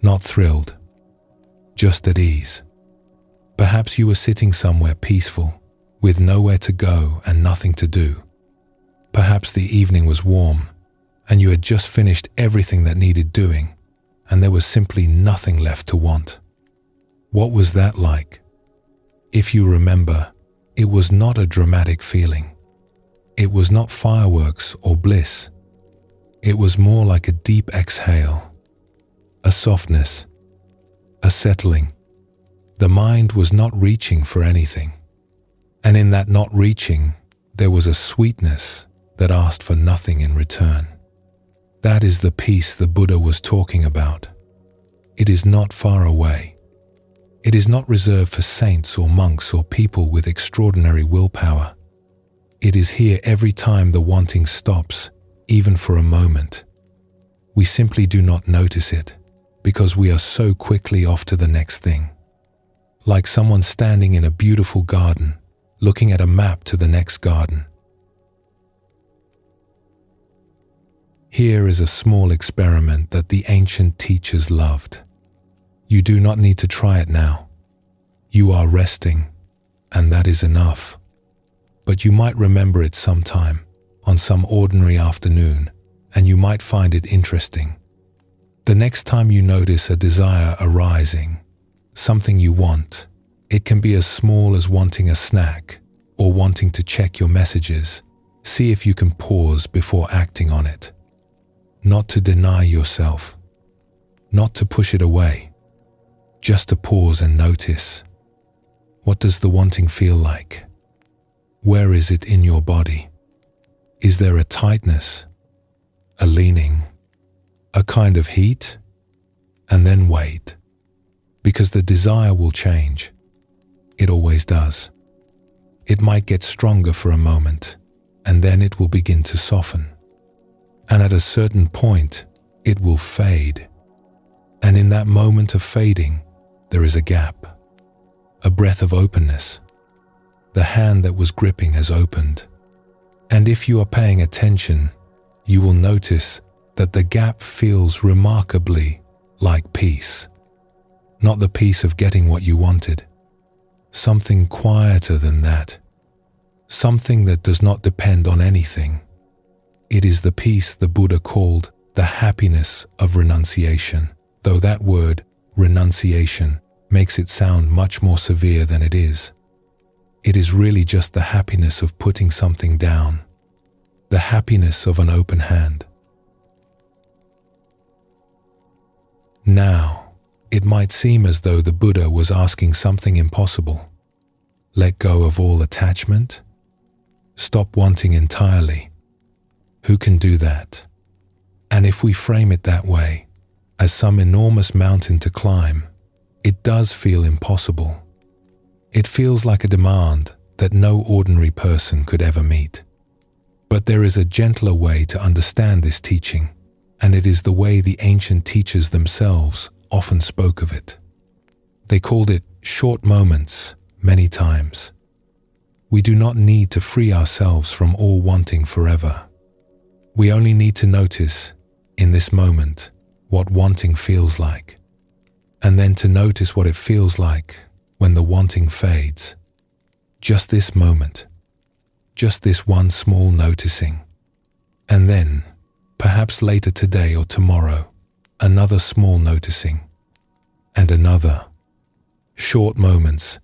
not thrilled, just at ease. Perhaps you were sitting somewhere peaceful, with nowhere to go and nothing to do. Perhaps the evening was warm, and you had just finished everything that needed doing, and there was simply nothing left to want. What was that like? If you remember, it was not a dramatic feeling. It was not fireworks or bliss. It was more like a deep exhale, a softness, a settling. The mind was not reaching for anything. And in that not reaching, there was a sweetness that asked for nothing in return. That is the peace the Buddha was talking about. It is not far away. It is not reserved for saints or monks or people with extraordinary willpower. It is here every time the wanting stops, even for a moment. We simply do not notice it, because we are so quickly off to the next thing. Like someone standing in a beautiful garden, looking at a map to the next garden. Here is a small experiment that the ancient teachers loved. You do not need to try it now. You are resting, and that is enough. But you might remember it sometime, on some ordinary afternoon, and you might find it interesting. The next time you notice a desire arising, something you want, it can be as small as wanting a snack or wanting to check your messages. See if you can pause before acting on it. Not to deny yourself, not to push it away, just to pause and notice. What does the wanting feel like? Where is it in your body? Is there a tightness, a leaning, a kind of heat? And then wait, because the desire will change. It always does. It might get stronger for a moment, and then it will begin to soften. And at a certain point, it will fade. And in that moment of fading, there is a gap, a breath of openness. The hand that was gripping has opened. And if you are paying attention, you will notice that the gap feels remarkably like peace. Not the peace of getting what you wanted. Something quieter than that. Something that does not depend on anything. It is the peace the Buddha called the happiness of renunciation, though that word, renunciation, makes it sound much more severe than it is. It is really just the happiness of putting something down, the happiness of an open hand. Now, it might seem as though the Buddha was asking something impossible. Let go of all attachment? Stop wanting entirely? Who can do that? And if we frame it that way, as some enormous mountain to climb, it does feel impossible. It feels like a demand that no ordinary person could ever meet. But there is a gentler way to understand this teaching, and it is the way the ancient teachers themselves often spoke of it. They called it short moments many times. We do not need to free ourselves from all wanting forever. We only need to notice, in this moment, what wanting feels like, and then to notice what it feels like when the wanting fades. Just this moment, just this one small noticing, and then, perhaps later today or tomorrow, another small noticing, and another. Short moments,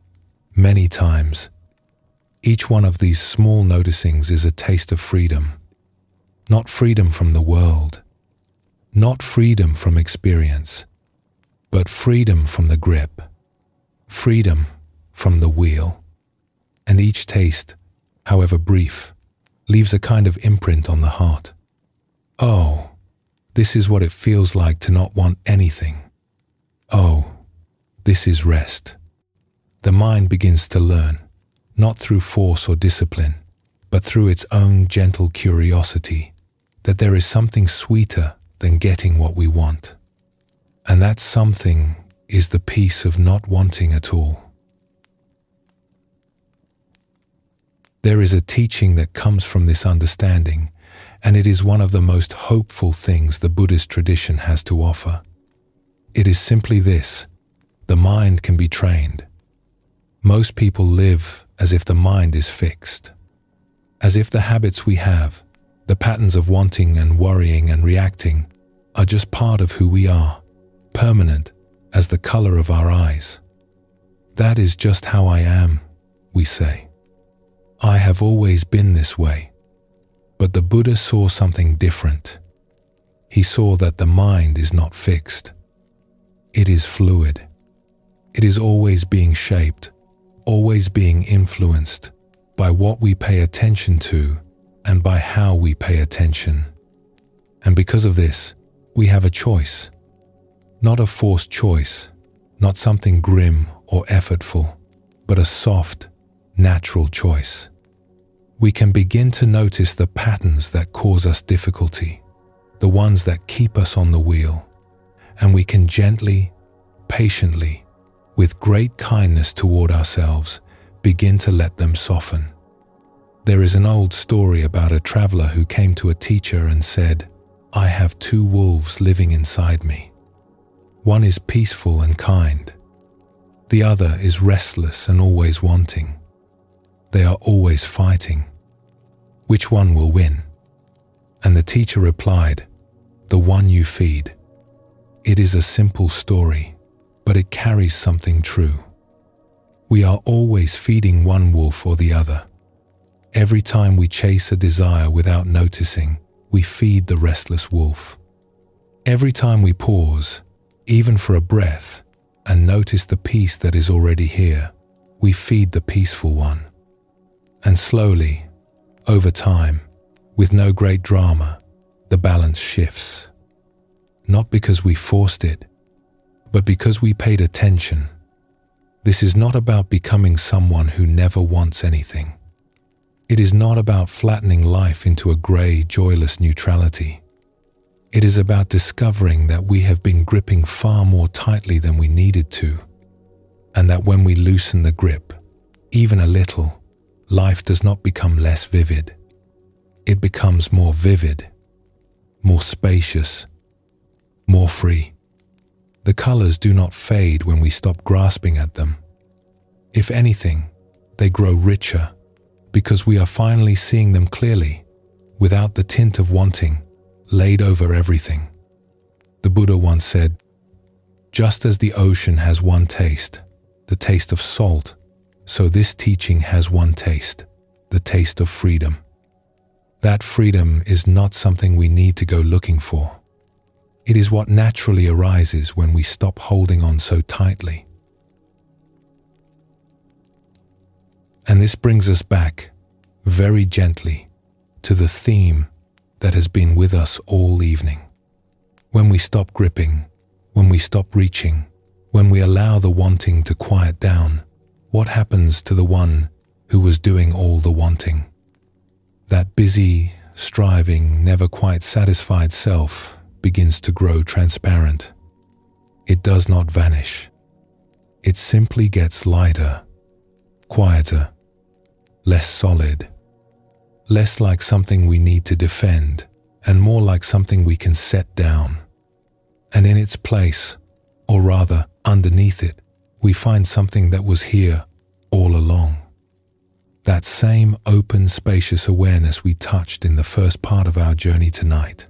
many times. Each one of these small noticings is a taste of freedom. Not freedom from the world, not freedom from experience, but freedom from the grip, freedom from the wheel. And each taste, however brief, leaves a kind of imprint on the heart. Oh, this is what it feels like to not want anything. Oh, this is rest. The mind begins to learn, not through force or discipline, but through its own gentle curiosity, that there is something sweeter than getting what we want. And that something is the peace of not wanting at all. There is a teaching that comes from this understanding, and it is one of the most hopeful things the Buddhist tradition has to offer. It is simply this: the mind can be trained. Most people live as if the mind is fixed, as if the habits we have, the patterns of wanting and worrying and reacting, are just part of who we are, permanent as the color of our eyes. That is just how I am, we say. I have always been this way. But the Buddha saw something different. He saw that the mind is not fixed. It is fluid. It is always being shaped, always being influenced by what we pay attention to and by how we pay attention. And because of this, we have a choice. Not a forced choice, not something grim or effortful, but a soft, natural choice. We can begin to notice the patterns that cause us difficulty, the ones that keep us on the wheel, and we can gently, patiently, with great kindness toward ourselves, begin to let them soften. There is an old story about a traveler who came to a teacher and said, "I have two wolves living inside me. One is peaceful and kind. The other is restless and always wanting. They are always fighting. Which one will win?" And the teacher replied, "The one you feed." It is a simple story, but it carries something true. We are always feeding one wolf or the other. Every time we chase a desire without noticing, we feed the restless wolf. Every time we pause, even for a breath, and notice the peace that is already here, we feed the peaceful one. And slowly, over time, with no great drama, the balance shifts. Not because we forced it, but because we paid attention. This is not about becoming someone who never wants anything. It is not about flattening life into a grey, joyless neutrality. It is about discovering that we have been gripping far more tightly than we needed to, and that when we loosen the grip, even a little, life does not become less vivid. It becomes more vivid, more spacious, more free. The colors do not fade when we stop grasping at them. If anything, they grow richer, because we are finally seeing them clearly, without the tint of wanting laid over everything. The Buddha once said, "Just as the ocean has one taste, the taste of salt, so this teaching has one taste, the taste of freedom." That freedom is not something we need to go looking for. It is what naturally arises when we stop holding on so tightly. And this brings us back, very gently, to the theme that has been with us all evening. When we stop gripping, when we stop reaching, when we allow the wanting to quiet down, what happens to the one who was doing all the wanting? That busy, striving, never quite satisfied self begins to grow transparent. It does not vanish. It simply gets lighter, quieter, less solid, less like something we need to defend, and more like something we can set down. And in its place, or rather underneath it, we find something that was here all along. That same open, spacious awareness we touched in the first part of our journey tonight.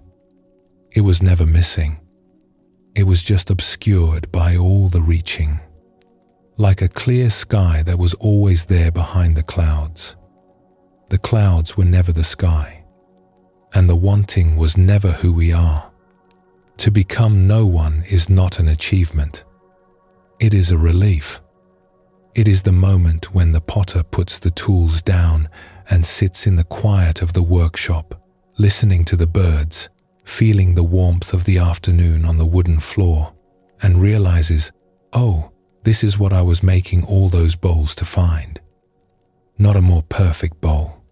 It was never missing. It was just obscured by all the reaching. Like a clear sky that was always there behind the clouds. The clouds were never the sky, and the wanting was never who we are. To become no one is not an achievement. It is a relief. It is the moment when the potter puts the tools down and sits in the quiet of the workshop, listening to the birds, feeling the warmth of the afternoon on the wooden floor, and realizes, oh, this is what I was making all those bowls to find. Not a more perfect bowl.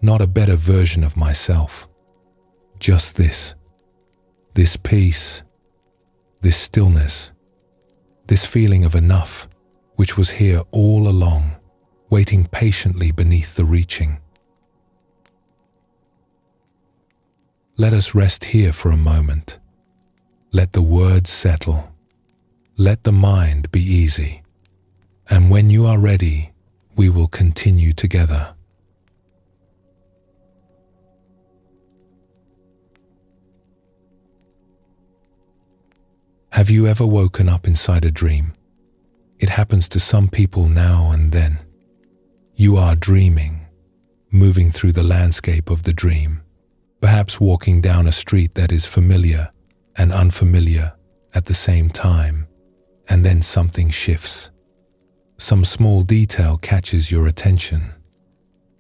Not a better version of myself. Just this. This peace. This stillness. This feeling of enough, which was here all along, waiting patiently beneath the reaching. Let us rest here for a moment. Let the words settle. Let the mind be easy. And when you are ready, we will continue together. Have you ever woken up inside a dream? It happens to some people now and then. You are dreaming, moving through the landscape of the dream, perhaps walking down a street that is familiar and unfamiliar at the same time, and then something shifts. Some small detail catches your attention.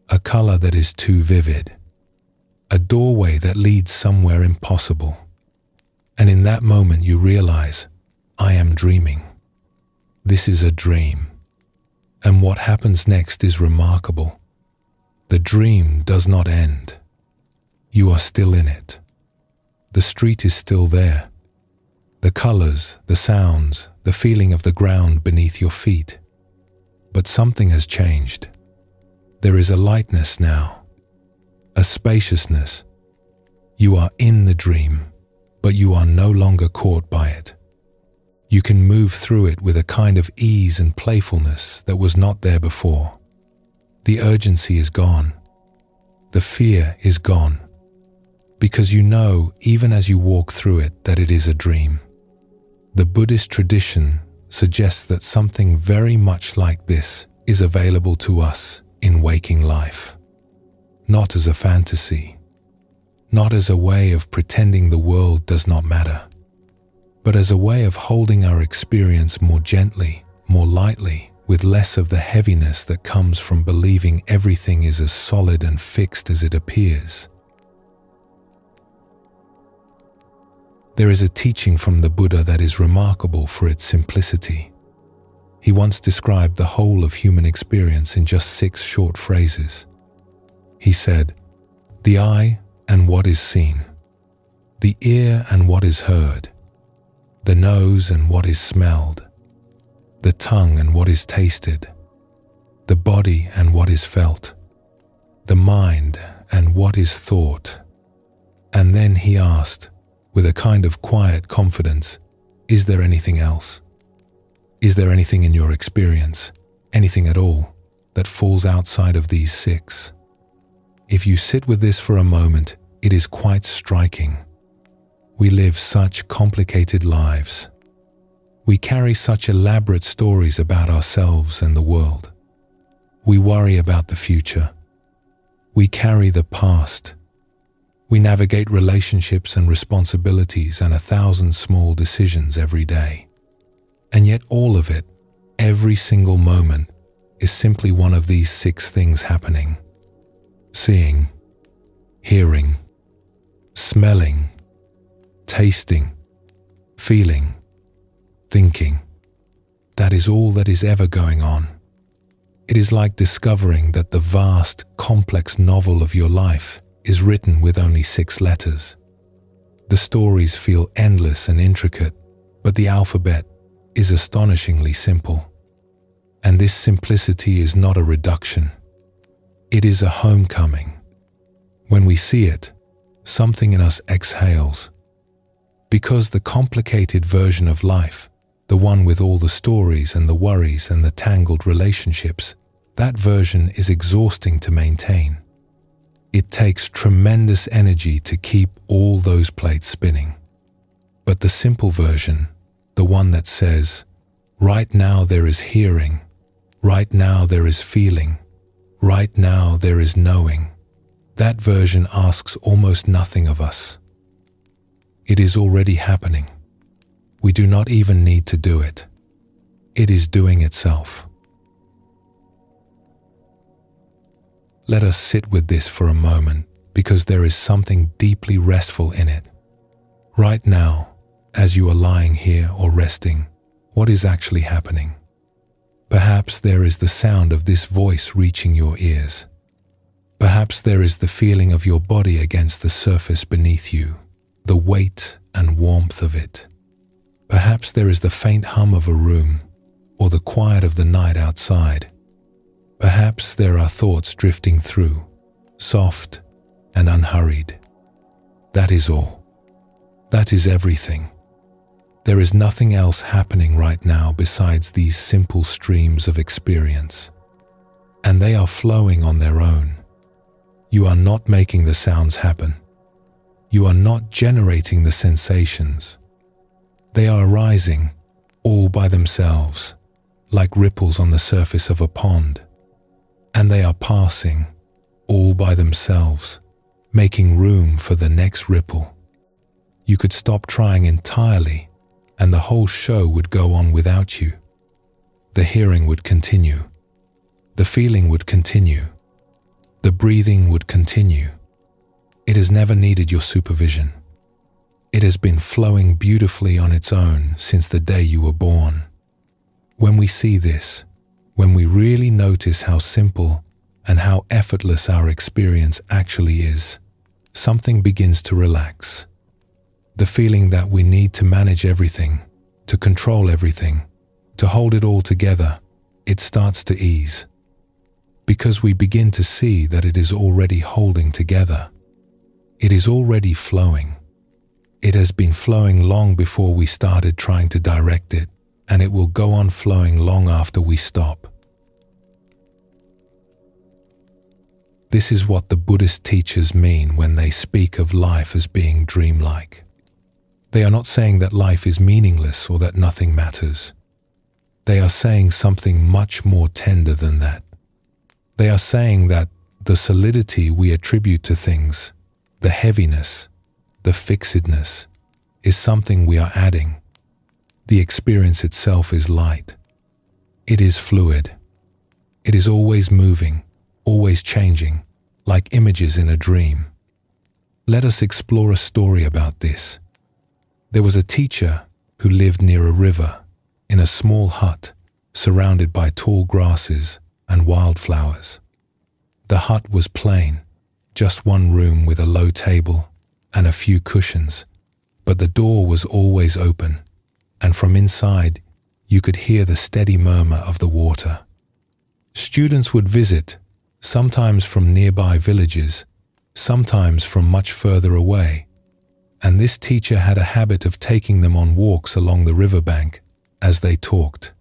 A color that is too vivid. A doorway that leads somewhere impossible. And in that moment you realize, I am dreaming. This is a dream. And what happens next is remarkable. The dream does not end. You are still in it. The street is still there. The colors, the sounds, the feeling of the ground beneath your feet. But something has changed. There is a lightness now, a spaciousness. You are in the dream, but you are no longer caught by it. You can move through it with a kind of ease and playfulness that was not there before. The urgency is gone. The fear is gone. Because you know, even as you walk through it, that it is a dream. The Buddhist tradition suggests that something very much like this is available to us in waking life. Not as a fantasy. Not as a way of pretending the world does not matter, but as a way of holding our experience more gently, more lightly, with less of the heaviness that comes from believing everything is as solid and fixed as it appears. There is a teaching from the Buddha that is remarkable for its simplicity. He once described the whole of human experience in just 6 short phrases. He said, "The eye and what is seen, the ear and what is heard, the nose and what is smelled, the tongue and what is tasted, the body and what is felt, the mind and what is thought." And then he asked, with a kind of quiet confidence, "Is there anything else? Is there anything in your experience, anything at all, that falls outside of these 6? If you sit with this for a moment, it is quite striking. We live such complicated lives. We carry such elaborate stories about ourselves and the world. We worry about the future. We carry the past. We navigate relationships and responsibilities and 1,000 small decisions every day. And yet all of it, every single moment, is simply one of these 6 things happening. Seeing, hearing, smelling, tasting, feeling, thinking. That is all that is ever going on. It is like discovering that the vast, complex novel of your life is written with only 6 letters. The stories feel endless and intricate, but the alphabet is astonishingly simple. And this simplicity is not a reduction. It is a homecoming. When we see it, something in us exhales. Because the complicated version of life, the one with all the stories and the worries and the tangled relationships, that version is exhausting to maintain. It takes tremendous energy to keep all those plates spinning. But the simple version, the one that says, right now there is hearing, right now there is feeling, right now there is knowing, that version asks almost nothing of us. It is already happening. We do not even need to do it. It is doing itself. Let us sit with this for a moment, because there is something deeply restful in it. Right now, as you are lying here or resting, what is actually happening? Perhaps there is the sound of this voice reaching your ears. Perhaps there is the feeling of your body against the surface beneath you, the weight and warmth of it. Perhaps there is the faint hum of a room, or the quiet of the night outside. Perhaps there are thoughts drifting through, soft and unhurried. That is all. That is everything. There is nothing else happening right now besides these simple streams of experience. And they are flowing on their own. You are not making the sounds happen. You are not generating the sensations. They are arising all by themselves, like ripples on the surface of a pond. And they are passing all by themselves, making room for the next ripple. You could stop trying entirely, and the whole show would go on without you. The hearing would continue. The feeling would continue. The breathing would continue. It has never needed your supervision. It has been flowing beautifully on its own since the day you were born. When we see this, when we really notice how simple and how effortless our experience actually is, something begins to relax. The feeling that we need to manage everything, to control everything, to hold it all together, it starts to ease. Because we begin to see that it is already holding together. It is already flowing. It has been flowing long before we started trying to direct it, and it will go on flowing long after we stop. This is what the Buddhist teachers mean when they speak of life as being dreamlike. They are not saying that life is meaningless or that nothing matters. They are saying something much more tender than that. They are saying that the solidity we attribute to things, the heaviness, the fixedness, is something we are adding. The experience itself is light. It is fluid. It is always moving, always changing, like images in a dream. Let us explore a story about this. There was a teacher who lived near a river, in a small hut, surrounded by tall grasses and wildflowers. The hut was plain, just one room with a low table and a few cushions, but the door was always open, and from inside you could hear the steady murmur of the water. Students would visit, sometimes from nearby villages, sometimes from much further away, and this teacher had a habit of taking them on walks along the riverbank as they talked.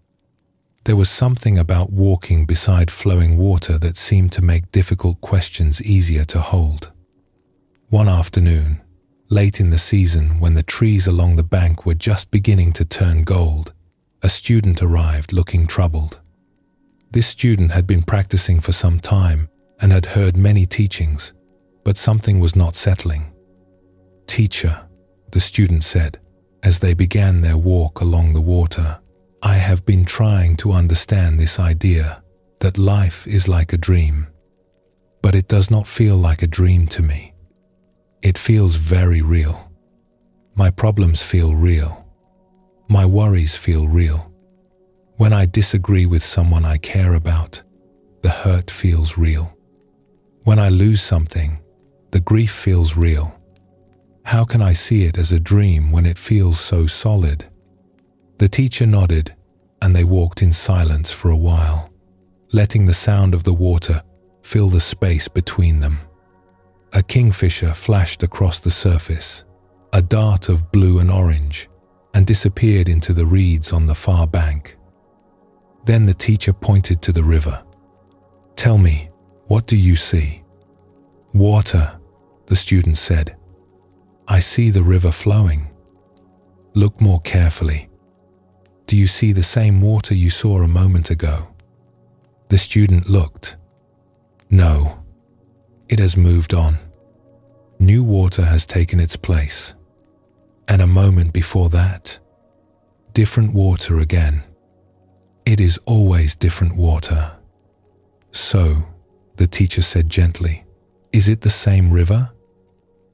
There was something about walking beside flowing water that seemed to make difficult questions easier to hold. One afternoon, late in the season when the trees along the bank were just beginning to turn gold, a student arrived looking troubled. This student had been practicing for some time and had heard many teachings, but something was not settling. "Teacher," the student said, as they began their walk along the water, "I have been trying to understand this idea that life is like a dream, but it does not feel like a dream to me. It feels very real. My problems feel real. My worries feel real. When I disagree with someone I care about, the hurt feels real. When I lose something, the grief feels real. How can I see it as a dream when it feels so solid?" The teacher nodded, and they walked in silence for a while, letting the sound of the water fill the space between them. A kingfisher flashed across the surface, a dart of blue and orange, and disappeared into the reeds on the far bank. Then the teacher pointed to the river. "Tell me, what do you see?" "Water," the student said. "I see the river flowing." "Look more carefully. Do you see the same water you saw a moment ago?" The student looked. "No, it has moved on. New water has taken its place. And a moment before that, different water again. It is always different water." "So," the teacher said gently, "is it the same river?"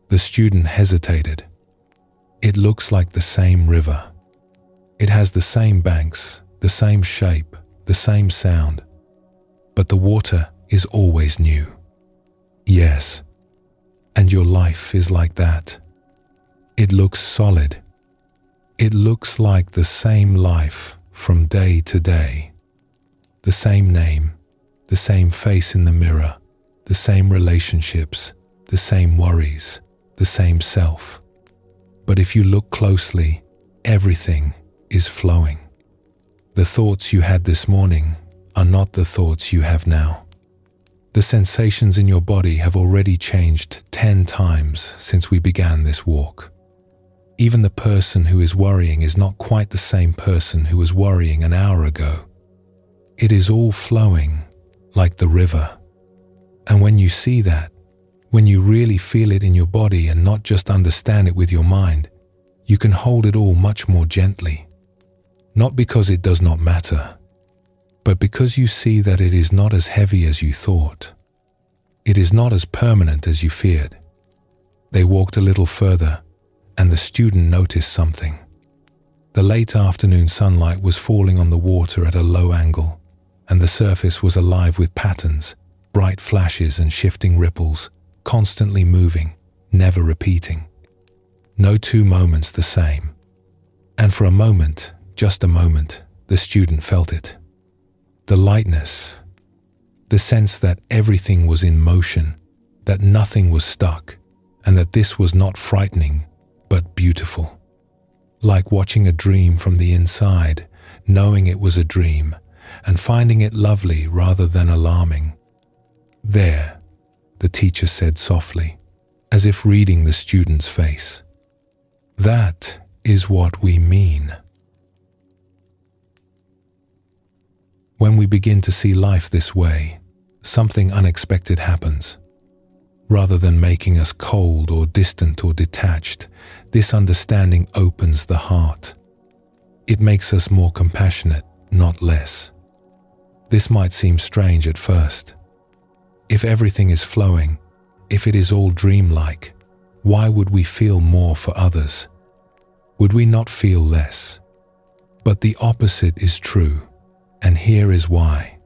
The student hesitated. "It looks like the same river. It has the same banks, the same shape, the same sound. But the water is always new." "Yes. And your life is like that. It looks solid. It looks like the same life from day to day. The same name, the same face in the mirror, the same relationships, the same worries, the same self. But if you look closely, everything is flowing. The thoughts you had this morning are not the thoughts you have now. The sensations in your body have already changed 10 times since we began this walk. Even the person who is worrying is not quite the same person who was worrying an hour ago. It is all flowing like the river. And when you see that, when you really feel it in your body and not just understand it with your mind, you can hold it all much more gently. Not because it does not matter, but because you see that it is not as heavy as you thought. It is not as permanent as you feared. They walked a little further, and the student noticed something. The late afternoon sunlight was falling on the water at a low angle, and the surface was alive with patterns, bright flashes and shifting ripples, constantly moving, never repeating. No 2 moments the same. And for a moment, just a moment, the student felt it. The lightness, the sense that everything was in motion, that nothing was stuck, and that this was not frightening, but beautiful. Like watching a dream from the inside, knowing it was a dream, and finding it lovely rather than alarming. "There," the teacher said softly, as if reading the student's face. "That is what we mean." When we begin to see life this way, something unexpected happens. Rather than making us cold or distant or detached, this understanding opens the heart. It makes us more compassionate, not less. This might seem strange at first. If everything is flowing, if it is all dreamlike, why would we feel more for others? Would we not feel less? But the opposite is true, and here is why.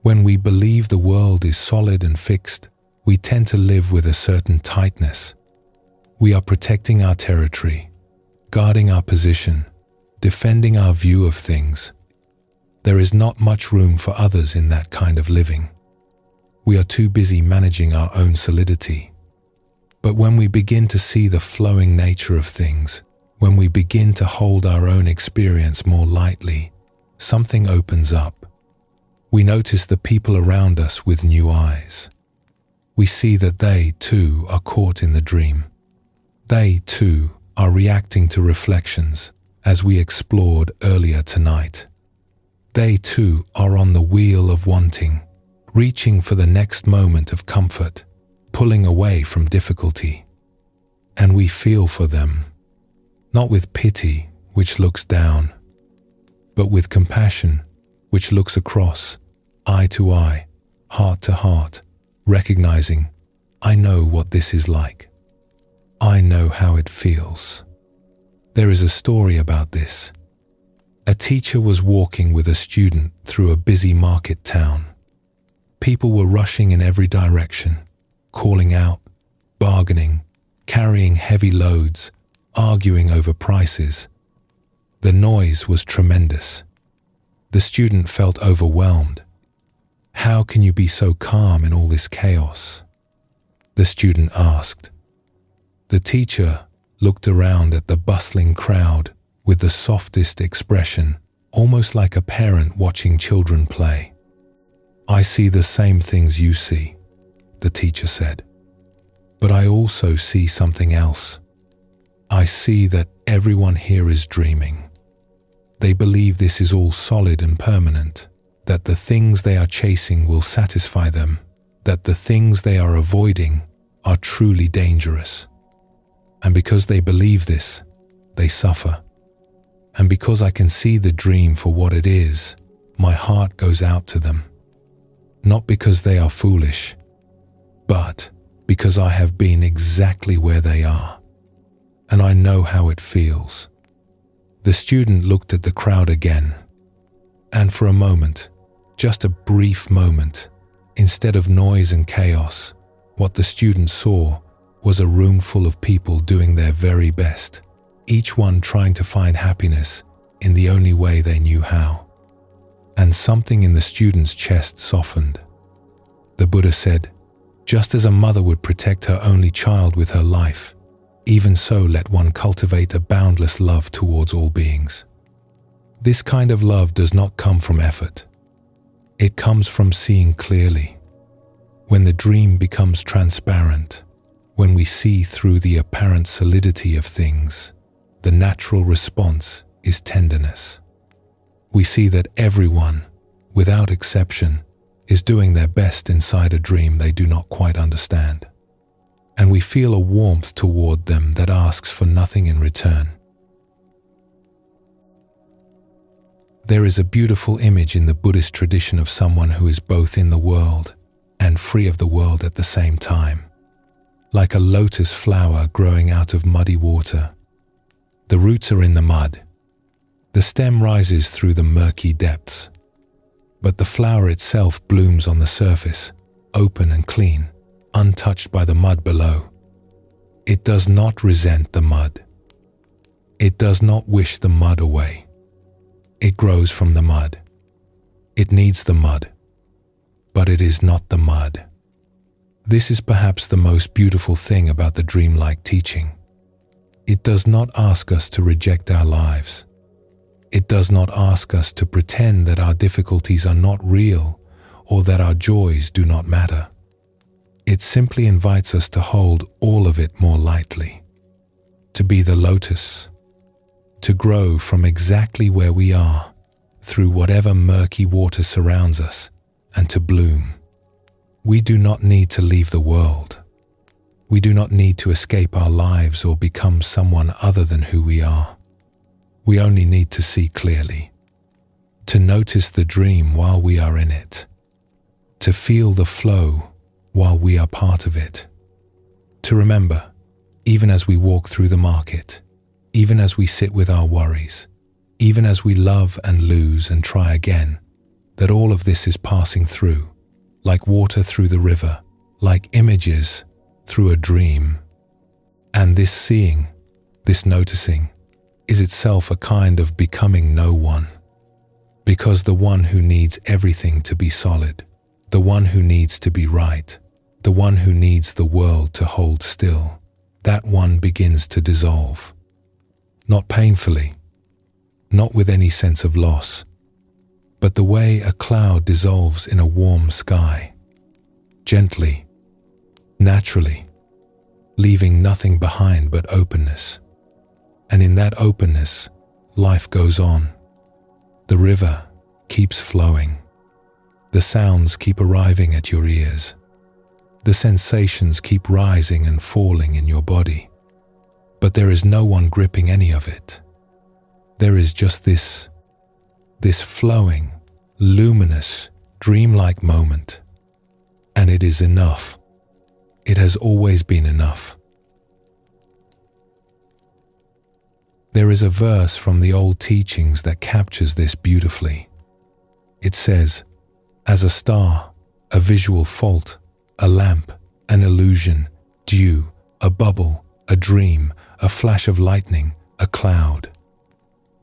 When we believe the world is solid and fixed, we tend to live with a certain tightness. We are protecting our territory, guarding our position, defending our view of things. There is not much room for others in that kind of living. We are too busy managing our own solidity. But when we begin to see the flowing nature of things, when we begin to hold our own experience more lightly, something opens up. We notice the people around us with new eyes. We see that they, too, are caught in the dream. They, too, are reacting to reflections, as we explored earlier tonight. They, too, are on the wheel of wanting, reaching for the next moment of comfort, pulling away from difficulty. And we feel for them, not with pity, which looks down, but with compassion, which looks across, eye to eye, heart to heart, recognizing, I know what this is like. I know how it feels. There is a story about this. A teacher was walking with a student through a busy market town. People were rushing in every direction, calling out, bargaining, carrying heavy loads, arguing over prices. The noise was tremendous. The student felt overwhelmed. How can you be so calm in all this chaos? The student asked. The teacher looked around at the bustling crowd with the softest expression, almost like a parent watching children play. I see the same things you see, the teacher said. But I also see something else. I see that everyone here is dreaming. They believe this is all solid and permanent, that the things they are chasing will satisfy them, that the things they are avoiding are truly dangerous. And because they believe this, they suffer. And because I can see the dream for what it is, my heart goes out to them. Not because they are foolish, but because I have been exactly where they are, and I know how it feels. The student looked at the crowd again, and for a moment, just a brief moment, instead of noise and chaos, what the student saw was a room full of people doing their very best, each one trying to find happiness in the only way they knew how. And something in the student's chest softened. The Buddha said, just as a mother would protect her only child with her life, even so let one cultivate a boundless love towards all beings. This kind of love does not come from effort. It comes from seeing clearly. When the dream becomes transparent, when we see through the apparent solidity of things, the natural response is tenderness. We see that everyone, without exception, is doing their best inside a dream they do not quite understand. And we feel a warmth toward them that asks for nothing in return. There is a beautiful image in the Buddhist tradition of someone who is both in the world and free of the world at the same time. Like a lotus flower growing out of muddy water. The roots are in the mud. The stem rises through the murky depths, but the flower itself blooms on the surface, open and clean, untouched by the mud below. It does not resent the mud. It does not wish the mud away. It grows from the mud. It needs the mud, but it is not the mud. This is perhaps the most beautiful thing about the dreamlike teaching. It does not ask us to reject our lives. It does not ask us to pretend that our difficulties are not real or that our joys do not matter. It simply invites us to hold all of it more lightly, to be the lotus, to grow from exactly where we are, through whatever murky water surrounds us, and to bloom. We do not need to leave the world. We do not need to escape our lives or become someone other than who we are. We only need to see clearly, to notice the dream while we are in it, to feel the flow while we are part of it, to remember, even as we walk through the market, even as we sit with our worries, even as we love and lose and try again, that all of this is passing through, like water through the river, like images through a dream. And this seeing, this noticing, is itself a kind of becoming no one. Because the one who needs everything to be solid, the one who needs to be right, the one who needs the world to hold still, that one begins to dissolve. Not painfully, not with any sense of loss, but the way a cloud dissolves in a warm sky, gently, naturally, leaving nothing behind but openness. And in that openness, life goes on. The river keeps flowing. The sounds keep arriving at your ears. The sensations keep rising and falling in your body. But there is no one gripping any of it. There is just this flowing, luminous, dreamlike moment. And it is enough. It has always been enough. There is a verse from the old teachings that captures this beautifully. It says, "As a star, a visual fault, a lamp, an illusion, dew, a bubble, a dream, a flash of lightning, a cloud,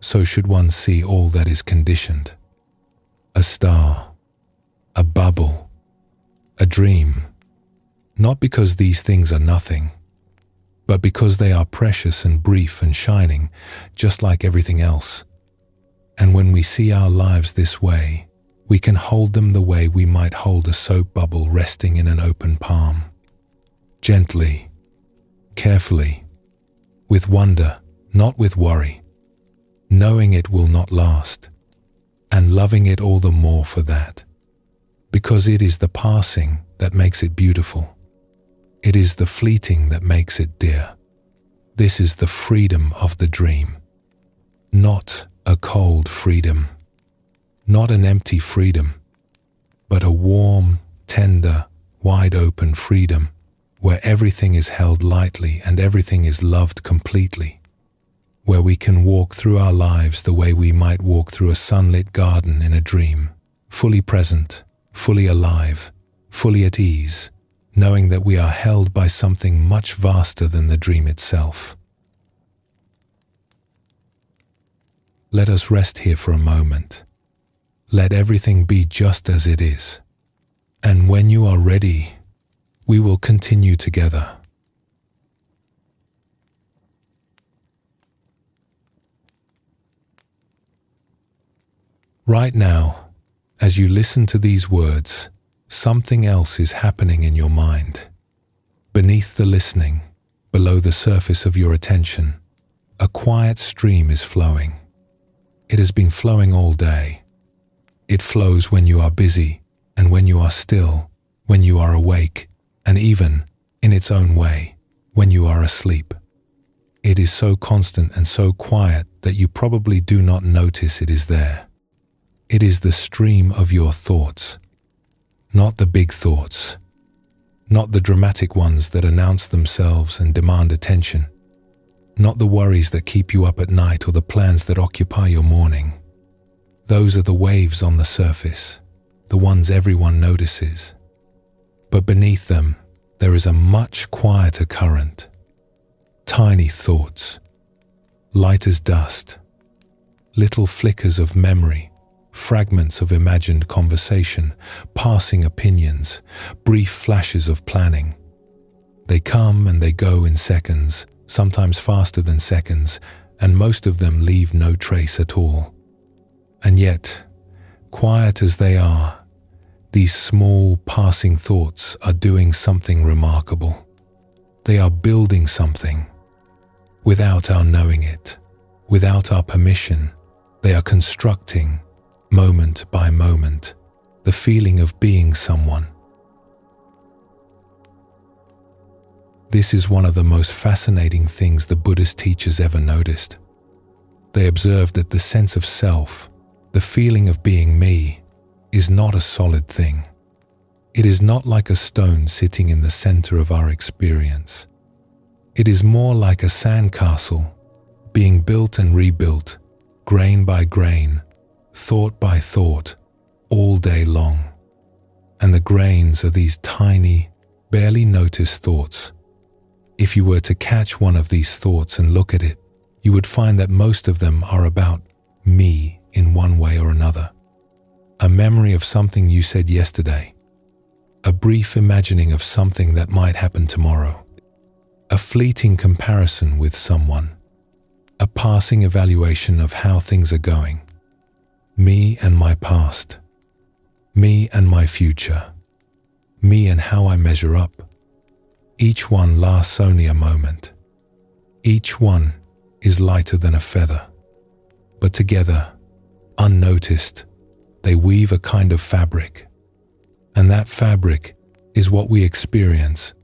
so should one see all that is conditioned. A star, a bubble, a dream, not because these things are nothing, but because they are precious and brief and shining, just like everything else. And when we see our lives this way, we can hold them the way we might hold a soap bubble resting in an open palm. Gently, carefully, with wonder, not with worry, knowing it will not last, and loving it all the more for that, because it is the passing that makes it beautiful. It is the fleeting that makes it dear. This is the freedom of the dream, not a cold freedom, not an empty freedom, but a warm, tender, wide-open freedom where everything is held lightly and everything is loved completely, where we can walk through our lives the way we might walk through a sunlit garden in a dream, fully present, fully alive, fully at ease, knowing that we are held by something much vaster than the dream itself. Let us rest here for a moment. Let everything be just as it is. And when you are ready, we will continue together. Right now, as you listen to these words, something else is happening in your mind. Beneath the listening, below the surface of your attention, a quiet stream is flowing. It has been flowing all day. It flows when you are busy and when you are still, when you are awake, and even, in its own way, when you are asleep. It is so constant and so quiet that you probably do not notice it is there. It is the stream of your thoughts. Not the big thoughts, not the dramatic ones that announce themselves and demand attention, not the worries that keep you up at night or the plans that occupy your morning. Those are the waves on the surface, the ones everyone notices. But beneath them, there is a much quieter current. Tiny thoughts, light as dust, little flickers of memory, fragments of imagined conversation, passing opinions, brief flashes of planning. They come and they go in seconds, sometimes faster than seconds, and most of them leave no trace at all. And yet, quiet as they are, these small passing thoughts are doing something remarkable. They are building something. Without our knowing it, without our permission, they are constructing, moment by moment, the feeling of being someone. This is one of the most fascinating things the Buddhist teachers ever noticed. They observed that the sense of self, the feeling of being me, is not a solid thing. It is not like a stone sitting in the center of our experience. It is more like a sandcastle, being built and rebuilt, grain by grain, thought by thought, all day long. And the grains are these tiny, barely noticed thoughts. If you were to catch one of these thoughts and look at it, you would find that most of them are about me in one way or another. A memory of something you said yesterday, a brief imagining of something that might happen tomorrow, a fleeting comparison with someone, a passing evaluation of how things are going. Me and my past. Me and my future. Me and how I measure up. Each one lasts only a moment. Each one is lighter than a feather. But together, unnoticed, they weave a kind of fabric. And that fabric is what we experience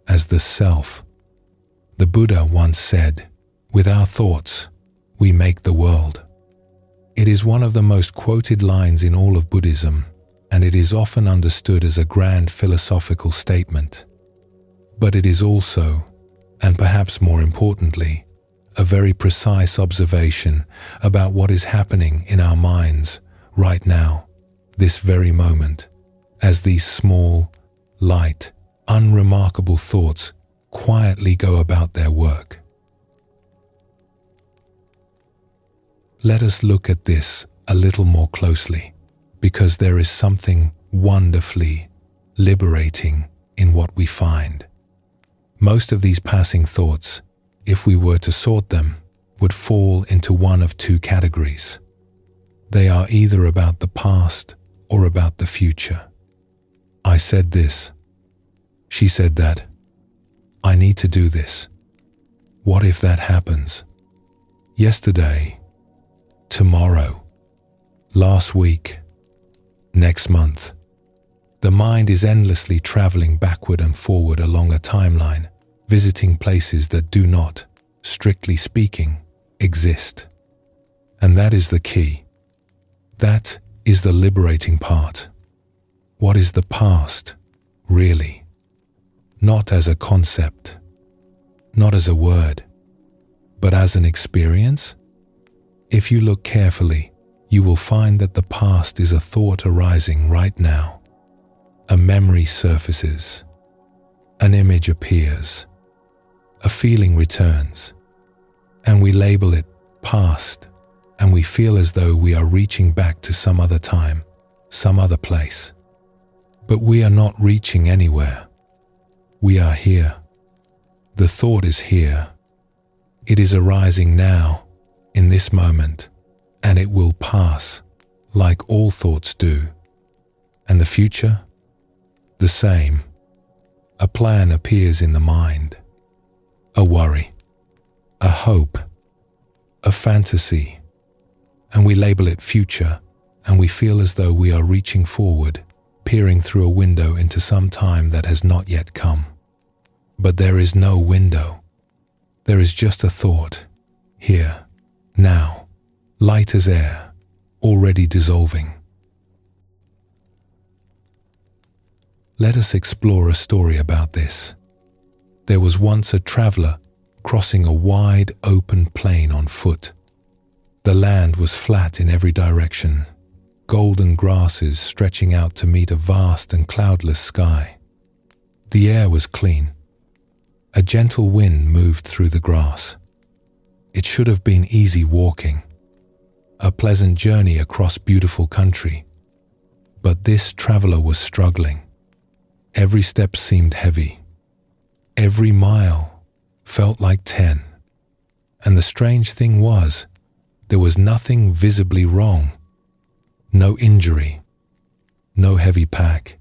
as the self. The Buddha once said, "With our thoughts, we make the world." It is one of the most quoted lines in all of Buddhism, and it is often understood as a grand philosophical statement. But it is also, and perhaps more importantly, a very precise observation about what is happening in our minds right now, this very moment, as these small, light, unremarkable thoughts quietly go about their work. Let us look at this a little more closely, because there is something wonderfully liberating in what we find. Most of these passing thoughts, if we were to sort them, would fall into one of two categories. They are either about the past or about the future. I said this. She said that. I need to do this. What if that happens? Yesterday, tomorrow, last week, next month. The mind is endlessly traveling backward and forward along a timeline, visiting places that do not, strictly speaking, exist. And that is the key. That is the liberating part. What is the past, really? Not as a concept, not as a word, but as an experience? If you look carefully, you will find that the past is a thought arising right now. A memory surfaces, an image appears, a feeling returns, and we label it past, and we feel as though we are reaching back to some other time, some other place. But we are not reaching anywhere. We are here. The thought is here. It is arising now, in this moment, and it will pass, like all thoughts do. And the future? The same. A plan appears in the mind. A worry. A hope. A fantasy. And we label it future, and we feel as though we are reaching forward, peering through a window into some time that has not yet come. But there is no window. There is just a thought, here, now, light as air, already dissolving. Let us explore a story about this. There was once a traveler crossing a wide open plain on foot. The land was flat in every direction, golden grasses stretching out to meet a vast and cloudless sky. The air was clean. A gentle wind moved through the grass. It should have been easy walking, a pleasant journey across beautiful country. But this traveler was struggling. Every step seemed heavy. Every mile felt like 10. And the strange thing was, there was nothing visibly wrong. No injury, no heavy pack,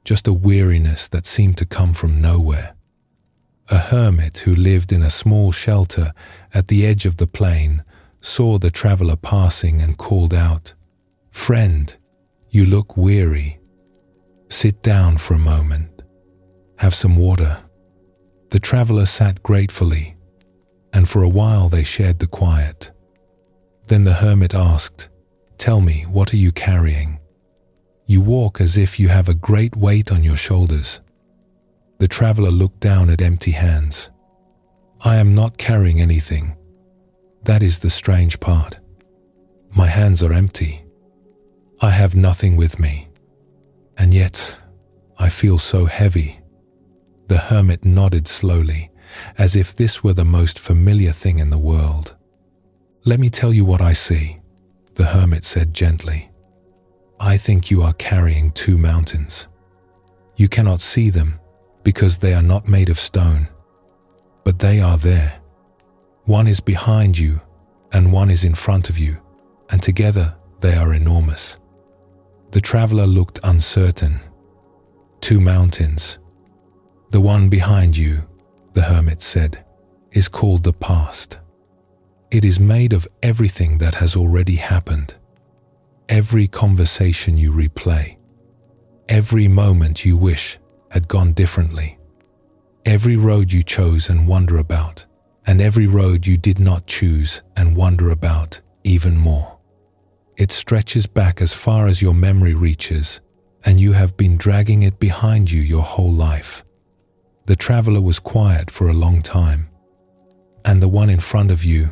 just a weariness that seemed to come from nowhere. A hermit who lived in a small shelter at the edge of the plain saw the traveler passing and called out, "Friend, you look weary. Sit down for a moment. Have some water." The traveler sat gratefully, and for a while they shared the quiet. Then the hermit asked, "Tell me, what are you carrying? You walk as if you have a great weight on your shoulders." The traveler looked down at empty hands. "I am not carrying anything. That is the strange part. My hands are empty. I have nothing with me. And yet, I feel so heavy." The hermit nodded slowly, as if this were the most familiar thing in the world. "Let me tell you what I see," the hermit said gently. "I think you are carrying 2 mountains. You cannot see them because they are not made of stone, but they are there. One is behind you and one is in front of you, and together They are enormous. The traveler looked uncertain. 2 mountains. The one behind you, the hermit said, is called the past. It is made of everything that has already happened. Every conversation you replay. Every moment you wish had gone differently. Every road you chose and wonder about, and every road you did not choose and wonder about even more. It stretches back as far as your memory reaches, and you have been dragging it behind you your whole life. The traveler was quiet for a long time. And the one in front of you,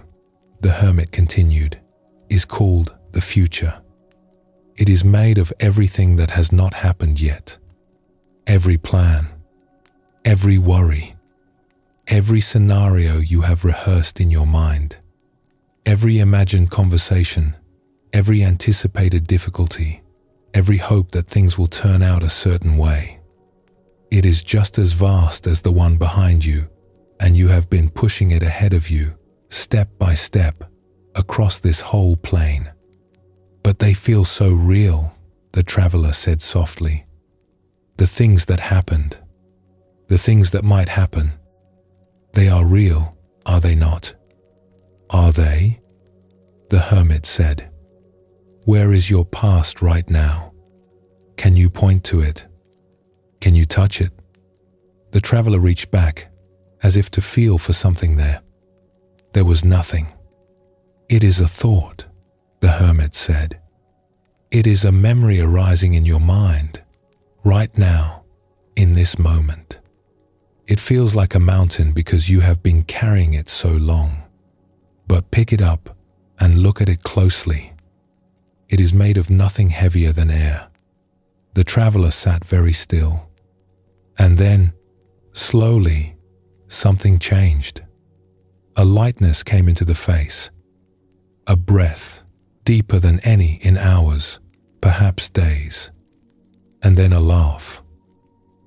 the hermit continued, is called the future. It is made of everything that has not happened yet. Every plan, every worry, every scenario you have rehearsed in your mind, every imagined conversation, every anticipated difficulty, every hope that things will turn out a certain way. It is just as vast as the one behind you, and you have been pushing it ahead of you, step by step, across this whole plain. But they feel so real, the traveler said softly. The things that happened, the things that might happen, they are real, are they not? Are they? The hermit said. Where is your past right now? Can you point to it? Can you touch it? The traveler reached back, as if to feel for something there. There was nothing. It is a thought, the hermit said. It is a memory arising in your mind, right now, in this moment. It feels like a mountain because you have been carrying it so long. But pick it up and look at it closely. It is made of nothing heavier than air. The traveler sat very still. And then, slowly, something changed. A lightness came into the face. A breath, deeper than any in hours, perhaps days. And then a laugh.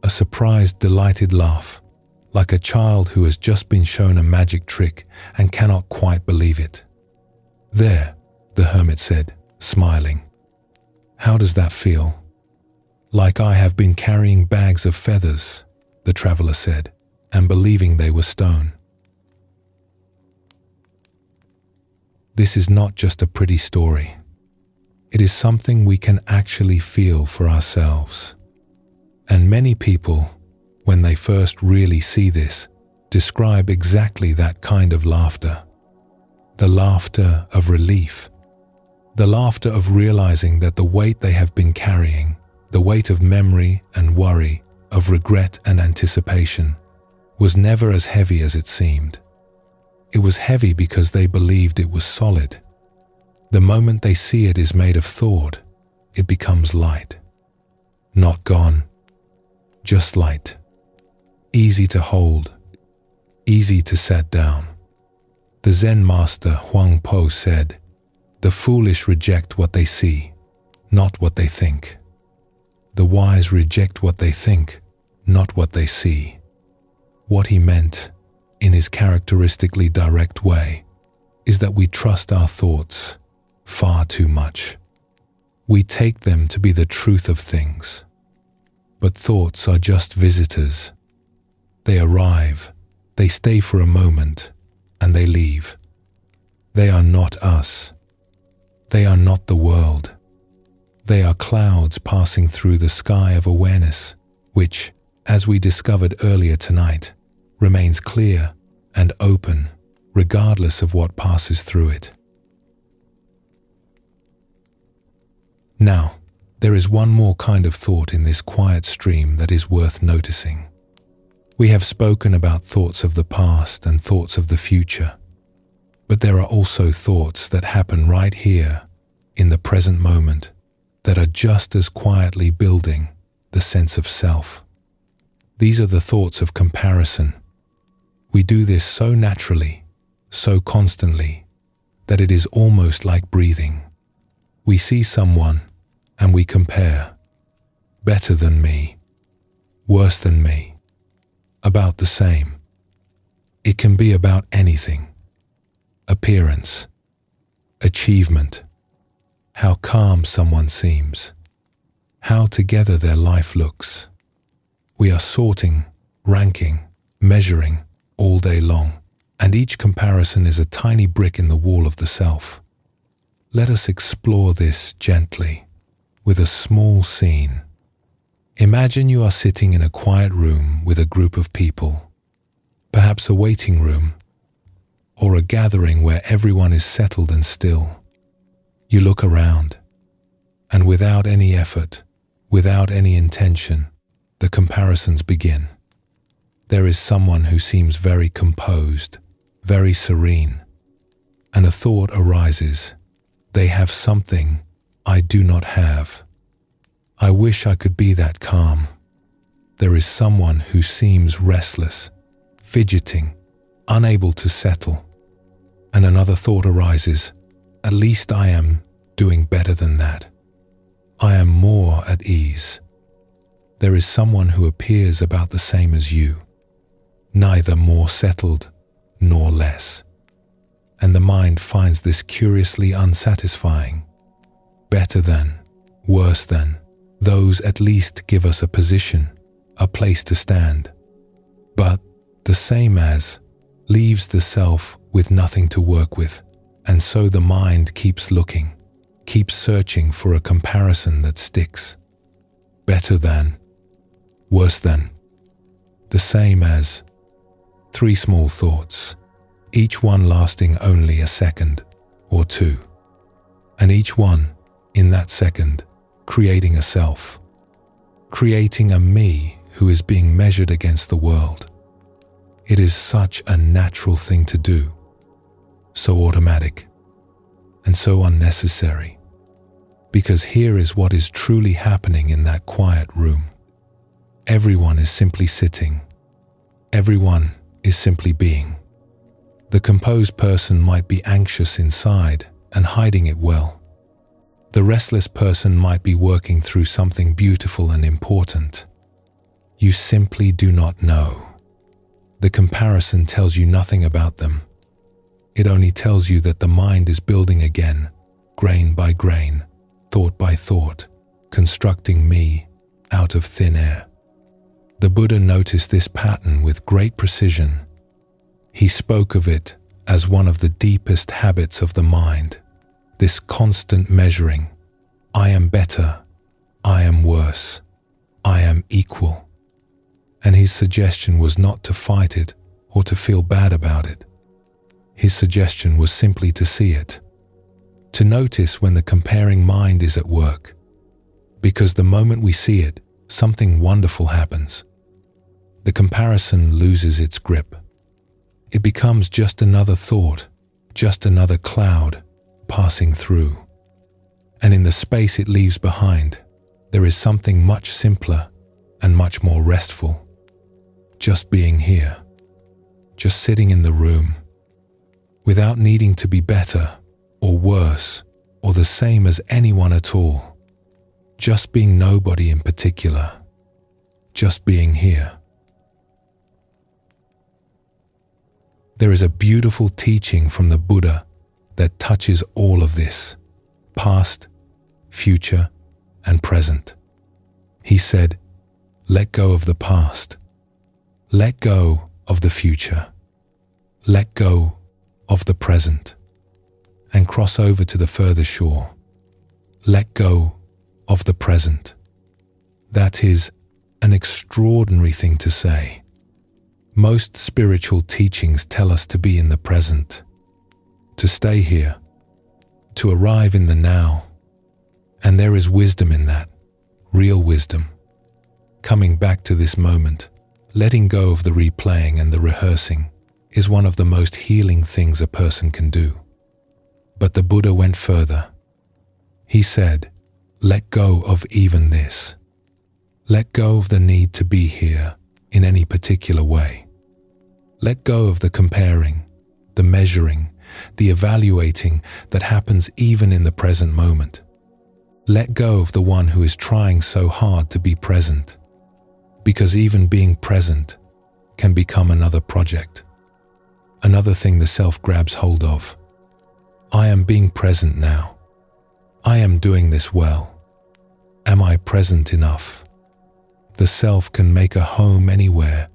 A surprised, delighted laugh, like a child who has just been shown a magic trick and cannot quite believe it. There, the hermit said, smiling. How does that feel? Like I have been carrying bags of feathers, the traveler said, and believing they were stone. This is not just a pretty story. It is something we can actually feel for ourselves. And many people, when they first really see this, describe exactly that kind of laughter. The laughter of relief. The laughter of realizing that the weight they have been carrying, the weight of memory and worry, of regret and anticipation, was never as heavy as it seemed. It was heavy because they believed it was solid. The moment they see it is made of thought, it becomes light. Not gone, just light. Easy to hold, easy to set down. The Zen master Huang Po said, "The foolish reject what they see, not what they think. The wise reject what they think, not what they see." What he meant, in his characteristically direct way, is that we trust our thoughts far too much. We take them to be the truth of things. But thoughts are just visitors. They arrive, they stay for a moment, and they leave. They are not us. They are not the world. They are clouds passing through the sky of awareness, which, as we discovered earlier tonight, remains clear and open, regardless of what passes through it. Now, there is one more kind of thought in this quiet stream that is worth noticing. We have spoken about thoughts of the past and thoughts of the future, but there are also thoughts that happen right here, in the present moment, that are just as quietly building the sense of self. These are the thoughts of comparison. We do this so naturally, so constantly, that it is almost like breathing. We see someone and we compare. Better than me, worse than me, about the same. It can be about anything. Appearance, achievement, how calm someone seems, how together their life looks. We are sorting, ranking, measuring all day long, and each comparison is a tiny brick in the wall of the self. Let us explore this gently, with a small scene. Imagine you are sitting in a quiet room with a group of people, perhaps a waiting room, or a gathering where everyone is settled and still. You look around, and without any effort, without any intention, the comparisons begin. There is someone who seems very composed, very serene, and a thought arises. They have something I do not have. I wish I could be that calm. There is someone who seems restless, fidgeting, unable to settle. And another thought arises. At least I am doing better than that. I am more at ease. There is someone who appears about the same as you, neither more settled nor less. And the mind finds this curiously unsatisfying. Better than, worse than, those at least give us a position, a place to stand. But the same as leaves the self with nothing to work with, and so the mind keeps looking, keeps searching for a comparison that sticks. Better than, worse than, the same as. 3 small thoughts, each one lasting only a second or two, and each one, in that second, creating a self, creating a me who is being measured against the world. It is such a natural thing to do, so automatic, and so unnecessary, because here is what is truly happening in that quiet room. Everyone is simply sitting. Everyone is simply being. The composed person might be anxious inside and hiding it well. The restless person might be working through something beautiful and important. You simply do not know. The comparison tells you nothing about them. It only tells you that the mind is building again, grain by grain, thought by thought, constructing me out of thin air. The Buddha noticed this pattern with great precision. He spoke of it as one of the deepest habits of the mind, this constant measuring. I am better, I am worse, I am equal. And his suggestion was not to fight it or to feel bad about it. His suggestion was simply to see it, to notice when the comparing mind is at work, because the moment we see it, something wonderful happens. The comparison loses its grip. It becomes just another thought, just another cloud passing through. And in the space it leaves behind, there is something much simpler and much more restful. Just being here, just sitting in the room, without needing to be better or worse or the same as anyone at all. Just being nobody in particular, just being here. There is a beautiful teaching from the Buddha that touches all of this, past, future, and present. He said, let go of the past. Let go of the future. Let go of the present. And cross over to the further shore. Let go of the present. That is an extraordinary thing to say. Most spiritual teachings tell us to be in the present, to stay here, to arrive in the now. And there is wisdom in that, real wisdom. Coming back to this moment, letting go of the replaying and the rehearsing is one of the most healing things a person can do. But the Buddha went further. He said, let go of even this. Let go of the need to be here in any particular way. Let go of the comparing, the measuring, the evaluating that happens even in the present moment. Let go of the one who is trying so hard to be present, because even being present can become another project, another thing the self grabs hold of. I am being present now. I am doing this well. Am I present enough? The self can make a home anywhere,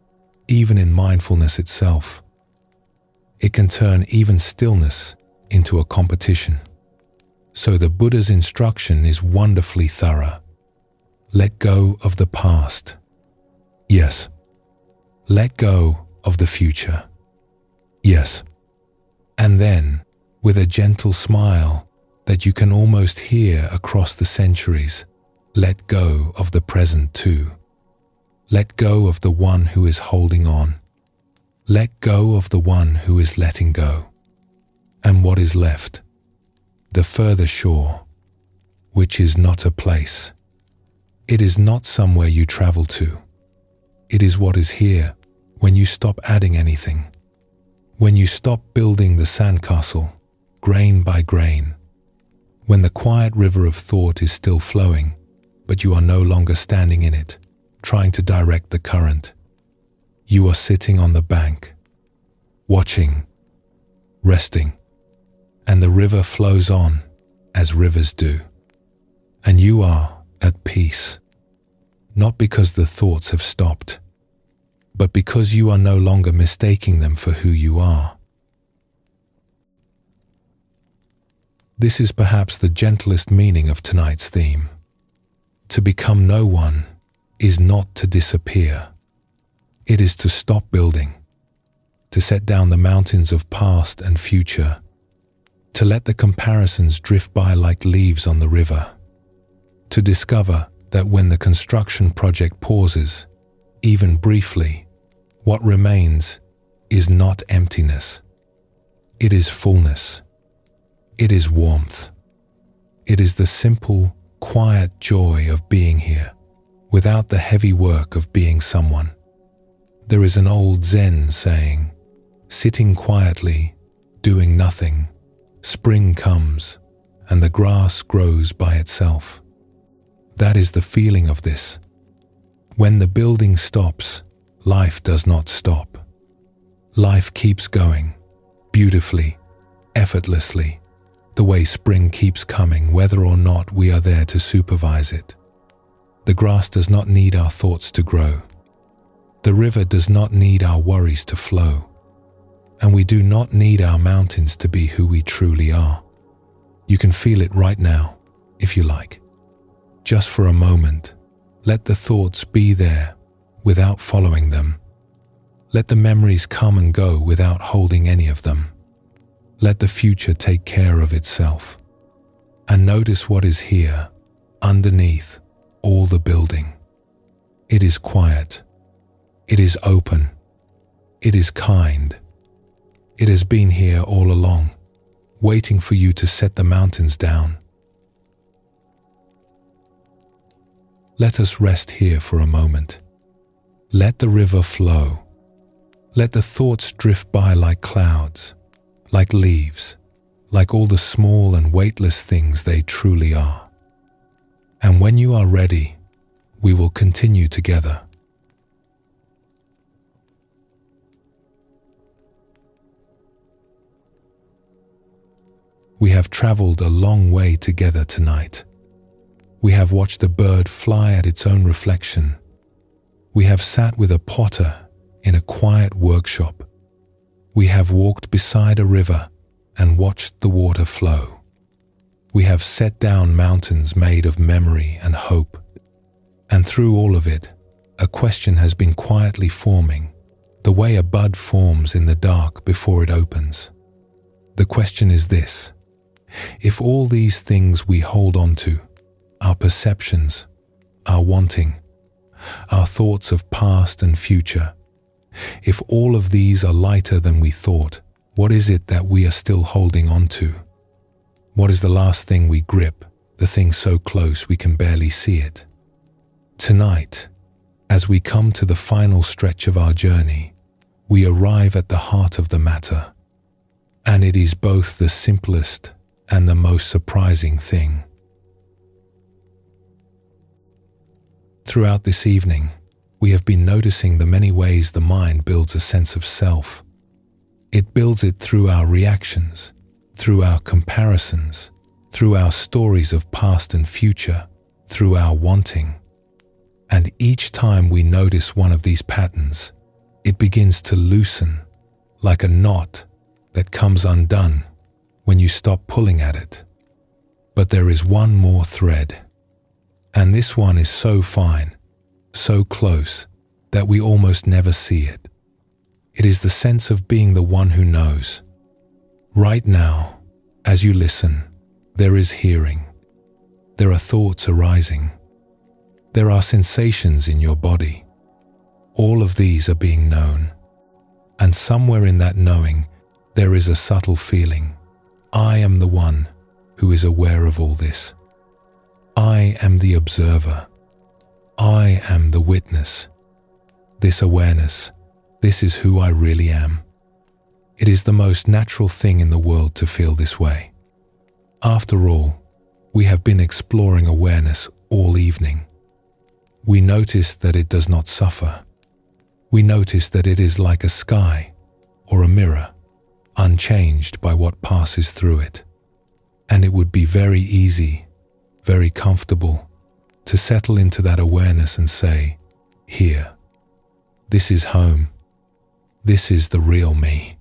even in mindfulness itself. It can turn even stillness into a competition. So the Buddha's instruction is wonderfully thorough. Let go of the past. Yes. Let go of the future. Yes. And then, with a gentle smile that you can almost hear across the centuries, let go of the present too. Let go of the one who is holding on. Let go of the one who is letting go. And what is left? The further shore, which is not a place. It is not somewhere you travel to. It is what is here when you stop adding anything. When you stop building the sandcastle, grain by grain. When the quiet river of thought is still flowing, but you are no longer standing in it, trying to direct the current. You are sitting on the bank, watching, resting, and the river flows on as rivers do. And you are at peace, not because the thoughts have stopped, but because you are no longer mistaking them for who you are. This is perhaps the gentlest meaning of tonight's theme. To become no one is not to disappear. It is to stop building, to set down the mountains of past and future, to let the comparisons drift by like leaves on the river, to discover that when the construction project pauses, even briefly, what remains is not emptiness. It is fullness. It is warmth. It is the simple, quiet joy of being here, without the heavy work of being someone. There is an old Zen saying, sitting quietly, doing nothing, spring comes, and the grass grows by itself. That is the feeling of this. When the building stops, life does not stop. Life keeps going, beautifully, effortlessly, the way spring keeps coming, whether or not we are there to supervise it. The grass does not need our thoughts to grow. The river does not need our worries to flow. And we do not need our mountains to be who we truly are. You can feel it right now, if you like. Just for a moment, let the thoughts be there without following them. Let the memories come and go without holding any of them. Let the future take care of itself. And notice what is here, underneath all the building. It is quiet. It is open. It is kind. It has been here all along, waiting for you to set the mountains down. Let us rest here for a moment. Let the river flow. Let the thoughts drift by like clouds, like leaves, like all the small and weightless things they truly are. And when you are ready, we will continue together. We have traveled a long way together tonight. We have watched a bird fly at its own reflection. We have sat with a potter in a quiet workshop. We have walked beside a river and watched the water flow. We have set down mountains made of memory and hope. And through all of it, a question has been quietly forming, the way a bud forms in the dark before it opens. The question is this: if all these things we hold on to, our perceptions, our wanting, our thoughts of past and future, if all of these are lighter than we thought, what is it that we are still holding on to? What is the last thing we grip, the thing so close we can barely see it? Tonight, as we come to the final stretch of our journey, we arrive at the heart of the matter, and it is both the simplest and the most surprising thing. Throughout this evening, we have been noticing the many ways the mind builds a sense of self. It builds it through our reactions, through our comparisons, through our stories of past and future, through our wanting. And each time we notice one of these patterns, it begins to loosen, like a knot that comes undone when you stop pulling at it. But there is one more thread, and this one is so fine, so close, that we almost never see it. It is the sense of being the one who knows. Right now, as you listen, there is hearing. There are thoughts arising. There are sensations in your body. All of these are being known. And somewhere in that knowing, there is a subtle feeling. I am the one who is aware of all this. I am the observer. I am the witness. This awareness, this is who I really am. It is the most natural thing in the world to feel this way. After all, we have been exploring awareness all evening. We notice that it does not suffer. We notice that it is like a sky or a mirror, unchanged by what passes through it. And it would be very easy, very comfortable, to settle into that awareness and say, here, this is home. This is the real me.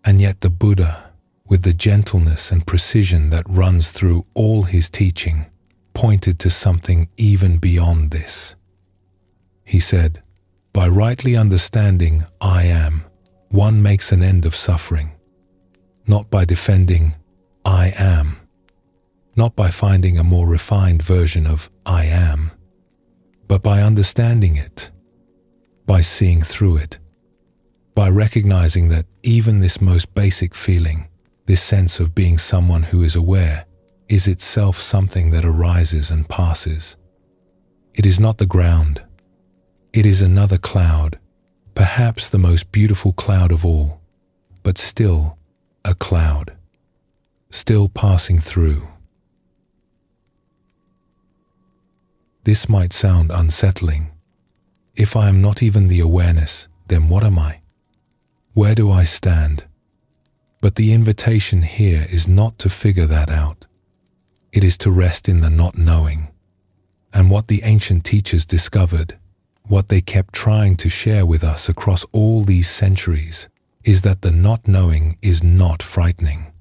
And yet the Buddha, with the gentleness and precision that runs through all his teaching, pointed to something even beyond this. He said, by rightly understanding I am, one makes an end of suffering. Not by defending I am, not by finding a more refined version of I am, but by understanding it, by seeing through it, by recognizing that even this most basic feeling, this sense of being someone who is aware, is itself something that arises and passes. It is not the ground. It is another cloud, perhaps the most beautiful cloud of all, but still a cloud, still passing through. This might sound unsettling. If I am not even the awareness, then what am I? Where do I stand? But the invitation here is not to figure that out. It is to rest in the not knowing. And what the ancient teachers discovered, what they kept trying to share with us across all these centuries, is that the not knowing is not frightening.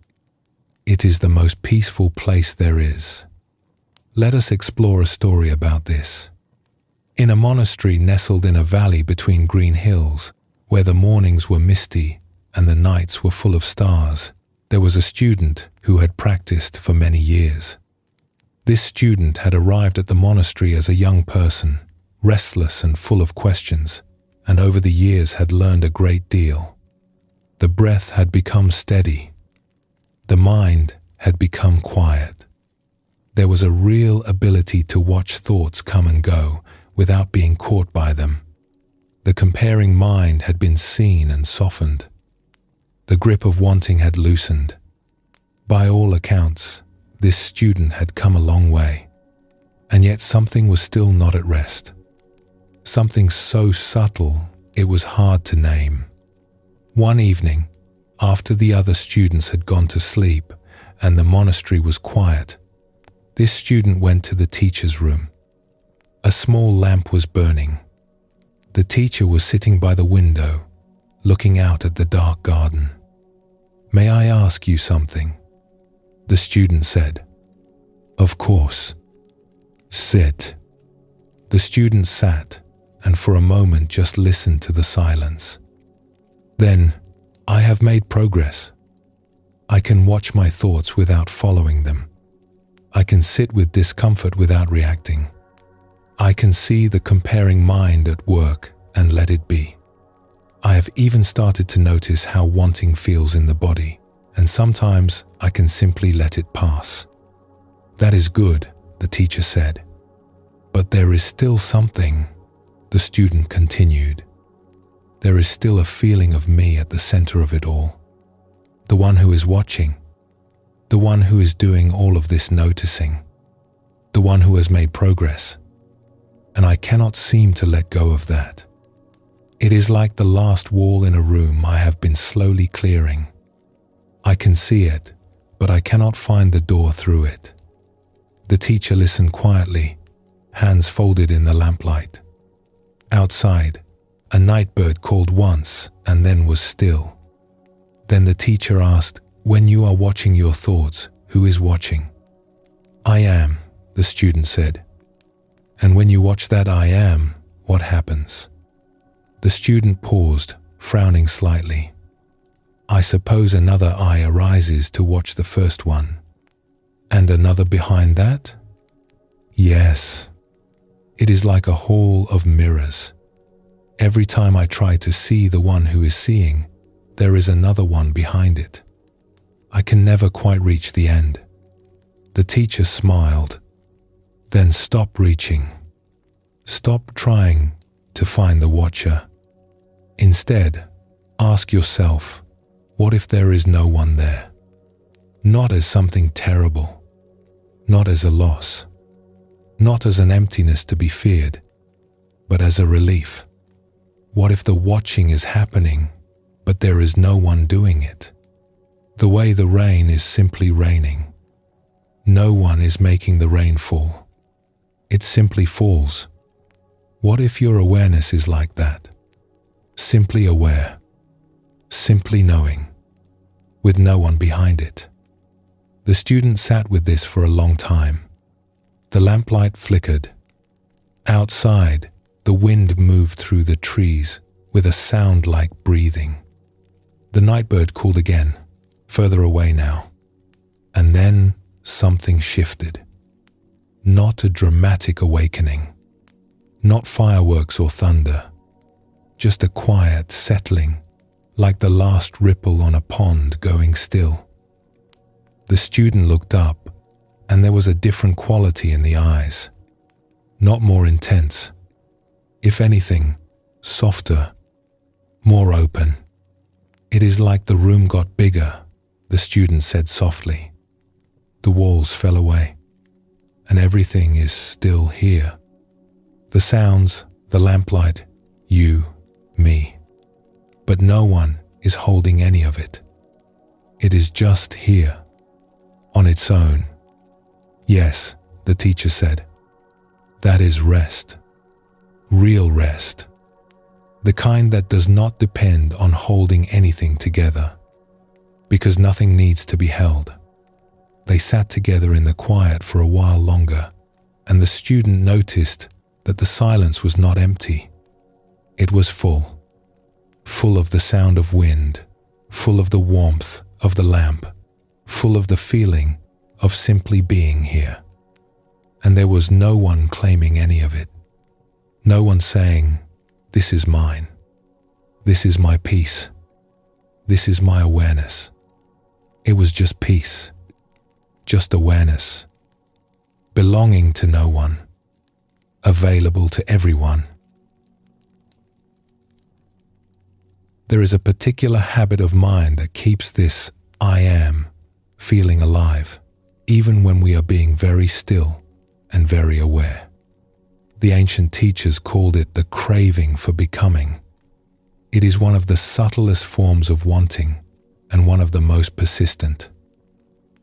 It is the most peaceful place there is. Let us explore a story about this. In a monastery nestled in a valley between green hills, where the mornings were misty and the nights were full of stars, there was a student who had practiced for many years. This student had arrived at the monastery as a young person, restless and full of questions, and over the years had learned a great deal. The breath had become steady. The mind had become quiet. There was a real ability to watch thoughts come and go without being caught by them. The comparing mind had been seen and softened. The grip of wanting had loosened. By all accounts, this student had come a long way, and yet something was still not at rest. Something so subtle it was hard to name. One evening, after the other students had gone to sleep and the monastery was quiet, this student went to the teacher's room. A small lamp was burning. The teacher was sitting by the window, looking out at the dark garden. "May I ask you something?" the student said. "Of course. Sit." The student sat and for a moment just listened to the silence. Then, "I have made progress. I can watch my thoughts without following them. I can sit with discomfort without reacting. I can see the comparing mind at work and let it be. I have even started to notice how wanting feels in the body, and sometimes I can simply let it pass." "That is good," the teacher said. "But there is still something," the student continued. "There is still a feeling of me at the center of it all. The one who is watching, the one who is doing all of this noticing, the one who has made progress. And I cannot seem to let go of that. It is like the last wall in a room I have been slowly clearing. I can see it, but I cannot find the door through it. The teacher listened quietly, hands folded in the lamplight. Outside, a nightbird called once and then was still. Then the teacher asked, "When you are watching your thoughts, who is watching?" "I am," the student said. "And when you watch that I am, what happens?" The student paused, frowning slightly. "I suppose another I arises to watch the first one. And another behind that?" "Yes. It is like a hall of mirrors. Every time I try to see the one who is seeing, there is another one behind it. I can never quite reach the end." The teacher smiled. "Then stop reaching. Stop trying to find the watcher. Instead, ask yourself, what if there is no one there? Not as something terrible, not as a loss, not as an emptiness to be feared, but as a relief. What if the watching is happening, but there is no one doing it? The way the rain is simply raining. No one is making the rain fall. It simply falls. What if your awareness is like that? Simply aware, simply knowing, with no one behind it." The student sat with this for a long time. The lamplight flickered. Outside, the wind moved through the trees with a sound like breathing. The nightbird called again, further away now. And then something shifted. Not a dramatic awakening, not fireworks or thunder, just a quiet settling, like the last ripple on a pond going still. The student looked up, and there was a different quality in the eyes. Not more intense. If anything, softer, more open. "It is like the room got bigger," the student said softly. "The walls fell away, and everything is still here. The sounds, the lamplight, you, me. But no one is holding any of it. It is just here, on its own." "Yes," the teacher said. "That is rest. Real rest. The kind that does not depend on holding anything together. Because nothing needs to be held." They sat together in the quiet for a while longer, and the student noticed that the silence was not empty. It was full. Full of the sound of wind, full of the warmth of the lamp, full of the feeling of simply being here. And there was no one claiming any of it. No one saying, "This is mine. This is my peace. This is my awareness." It was just peace, just awareness, belonging to no one, available to everyone. There is a particular habit of mind that keeps this "I am" feeling alive, even when we are being very still and very aware. The ancient teachers called it the craving for becoming. It is one of the subtlest forms of wanting and one of the most persistent.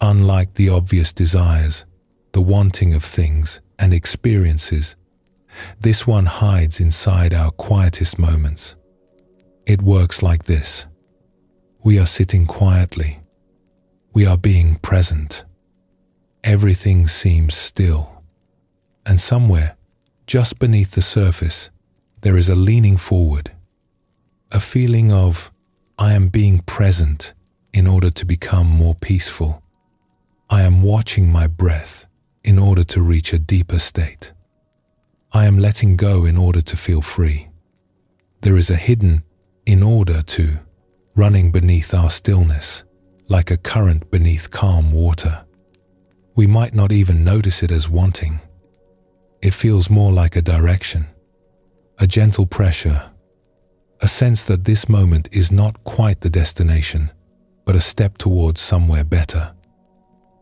Unlike the obvious desires, the wanting of things and experiences, this one hides inside our quietest moments. It works like this. We are sitting quietly. We are being present. Everything seems still. And somewhere, just beneath the surface, there is a leaning forward, a feeling of, "I am being present in order to become more peaceful. I am watching my breath in order to reach a deeper state. I am letting go in order to feel free." There is a hidden "in order to" running beneath our stillness, like a current beneath calm water. We might not even notice it as wanting. It feels more like a direction, a gentle pressure, a sense that this moment is not quite the destination, but a step towards somewhere better.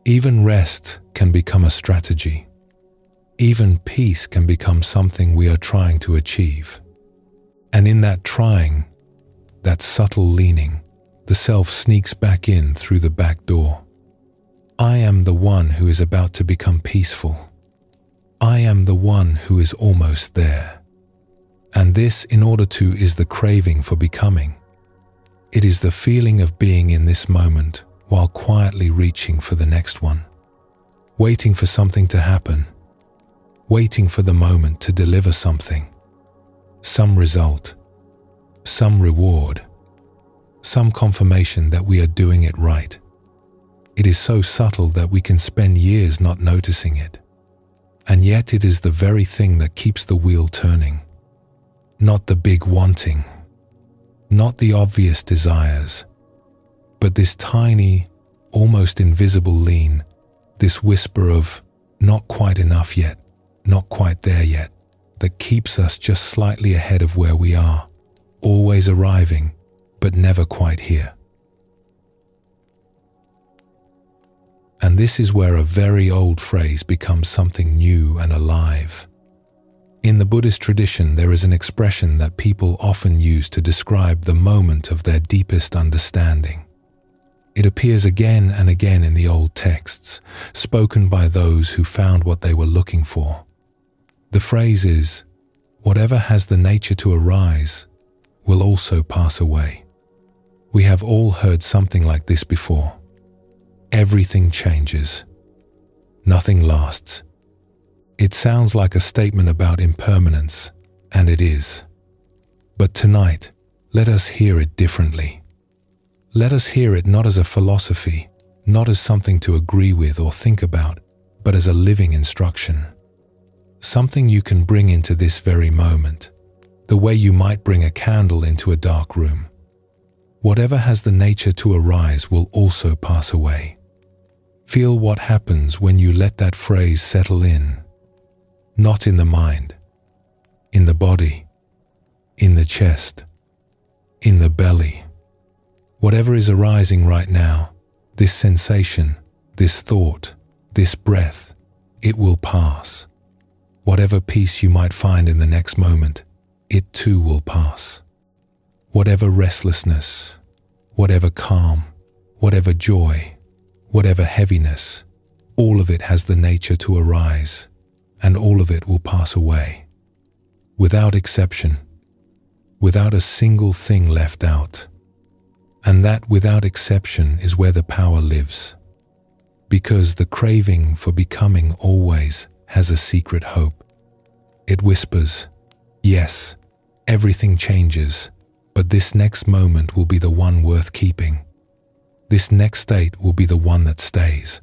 Even rest can become a strategy. Even peace can become something we are trying to achieve. And in that trying, that subtle leaning, the self sneaks back in through the back door. I am the one who is about to become peaceful. I am the one who is almost there. And this, in order to, is the craving for becoming. It is the feeling of being in this moment while quietly reaching for the next one, waiting for something to happen, waiting for the moment to deliver something, some result, some reward, some confirmation that we are doing it right. It is so subtle that we can spend years not noticing it. And yet it is the very thing that keeps the wheel turning. Not the big wanting, not the obvious desires, but this tiny, almost invisible lean, this whisper of not quite enough yet, not quite there yet, that keeps us just slightly ahead of where we are, always arriving, but never quite here. And this is where a very old phrase becomes something new and alive. In the Buddhist tradition, there is an expression that people often use to describe the moment of their deepest understanding. It appears again and again in the old texts, spoken by those who found what they were looking for. The phrase is, "Whatever has the nature to arise will also pass away." We have all heard something like this before. Everything changes. Nothing lasts. It sounds like a statement about impermanence, and it is. But tonight, let us hear it differently. Let us hear it not as a philosophy, not as something to agree with or think about, but as a living instruction. Something you can bring into this very moment, the way you might bring a candle into a dark room. Whatever has the nature to arise will also pass away. Feel what happens when you let that phrase settle in. Not in the mind, in the body, in the chest, in the belly. Whatever is arising right now, this sensation, this thought, this breath, it will pass. Whatever peace you might find in the next moment, it too will pass. Whatever restlessness, whatever calm, whatever joy, whatever heaviness, all of it has the nature to arise, and all of it will pass away. Without exception, without a single thing left out. And that without exception is where the power lives. Because the craving for becoming always has a secret hope. It whispers, yes, everything changes, but this next moment will be the one worth keeping. This next state will be the one that stays.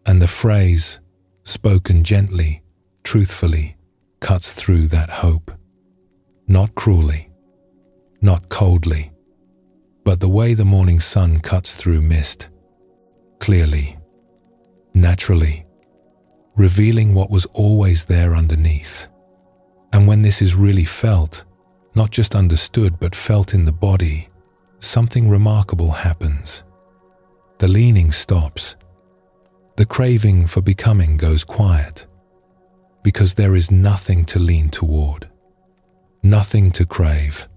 And the phrase, spoken gently, truthfully, cuts through that hope. Not cruelly, not coldly, but the way the morning sun cuts through mist. Clearly, naturally, revealing what was always there underneath. And when this is really felt, not just understood but felt in the body, something remarkable happens. The leaning stops. The craving for becoming goes quiet, because there is nothing to lean toward, nothing to crave.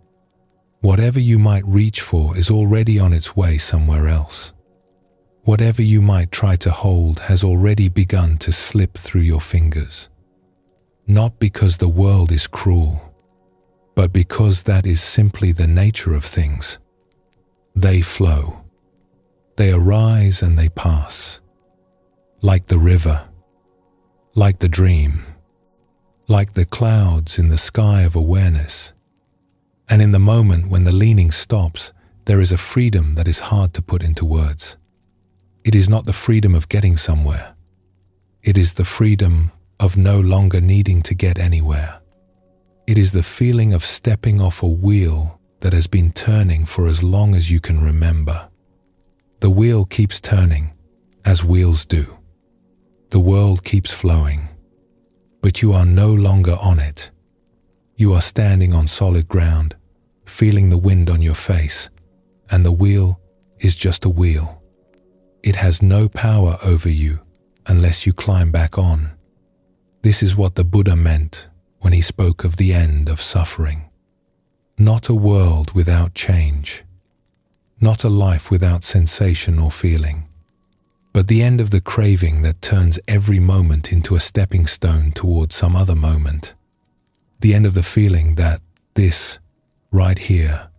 Whatever you might reach for is already on its way somewhere else. Whatever you might try to hold has already begun to slip through your fingers. Not because the world is cruel, but because that is simply the nature of things. They flow. They arise and they pass. Like the river, like the dream, like the clouds in the sky of awareness. And in the moment when the leaning stops, there is a freedom that is hard to put into words. It is not the freedom of getting somewhere. It is the freedom of no longer needing to get anywhere. It is the feeling of stepping off a wheel that has been turning for as long as you can remember. The wheel keeps turning, as wheels do. The world keeps flowing, but you are no longer on it. You are standing on solid ground, feeling the wind on your face, and the wheel is just a wheel. It has no power over you unless you climb back on. This is what the Buddha meant when he spoke of the end of suffering. Not a world without change, not a life without sensation or feeling, but the end of the craving that turns every moment into a stepping stone towards some other moment. The end of the feeling that this, right here,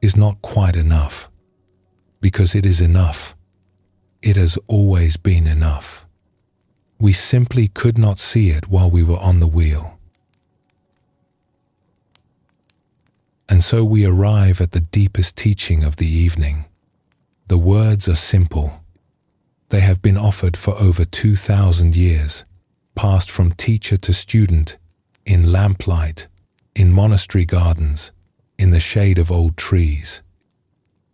is not quite enough, because it is enough. It has always been enough. We simply could not see it while we were on the wheel. And so we arrive at the deepest teaching of the evening. The words are simple. They have been offered for over 2,000 years, passed from teacher to student, in lamplight, in monastery gardens, in the shade of old trees.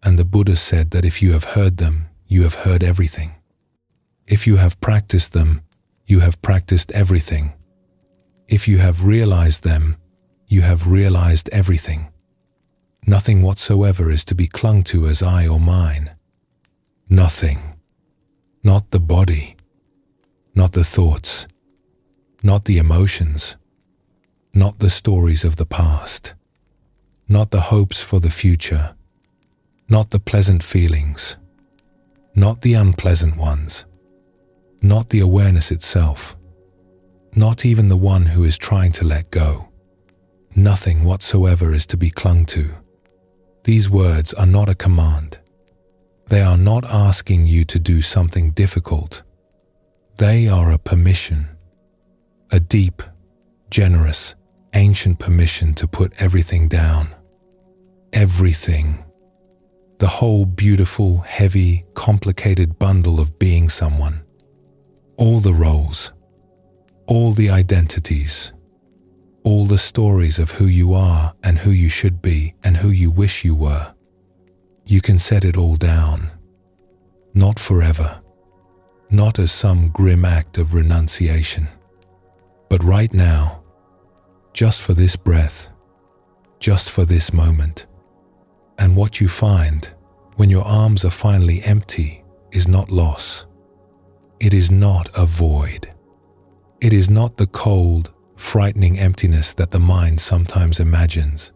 And the Buddha said that if you have heard them, you have heard everything. If you have practiced them, you have practiced everything. If you have realized them, you have realized everything. Nothing whatsoever is to be clung to as I or mine. Nothing. Not the body. Not the thoughts. Not the emotions. Not the stories of the past. Not the hopes for the future. Not the pleasant feelings. Not the unpleasant ones. Not the awareness itself. Not even the one who is trying to let go. Nothing whatsoever is to be clung to. These words are not a command. They are not asking you to do something difficult. They are a permission. A deep, generous, ancient permission to put everything down. Everything. The whole beautiful, heavy, complicated bundle of being someone. All the roles. All the identities. All the stories of who you are and who you should be and who you wish you were. You can set it all down. Not forever. Not as some grim act of renunciation. But right now, just for this breath, just for this moment. And what you find when your arms are finally empty is not loss. It is not a void. It is not the cold, frightening emptiness that the mind sometimes imagines.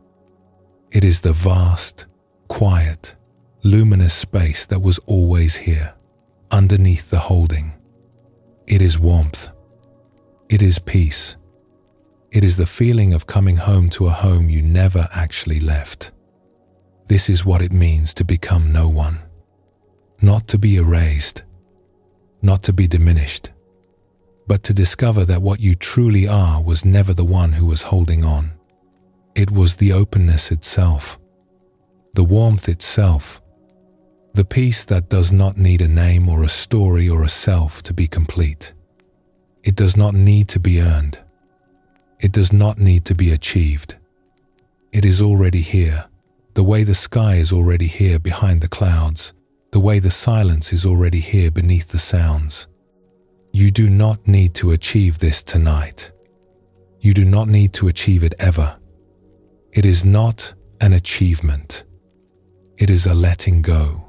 It is the vast, quiet, luminous space that was always here, underneath the holding. It is warmth. It is peace. It is the feeling of coming home to a home you never actually left. This is what it means to become no one. Not to be erased, not to be diminished, but to discover that what you truly are was never the one who was holding on. It was the openness itself, the warmth itself, the peace that does not need a name or a story or a self to be complete. It does not need to be earned. It does not need to be achieved. It is already here, the way the sky is already here behind the clouds, the way the silence is already here beneath the sounds. You do not need to achieve this tonight. You do not need to achieve it ever. It is not an achievement. It is a letting go.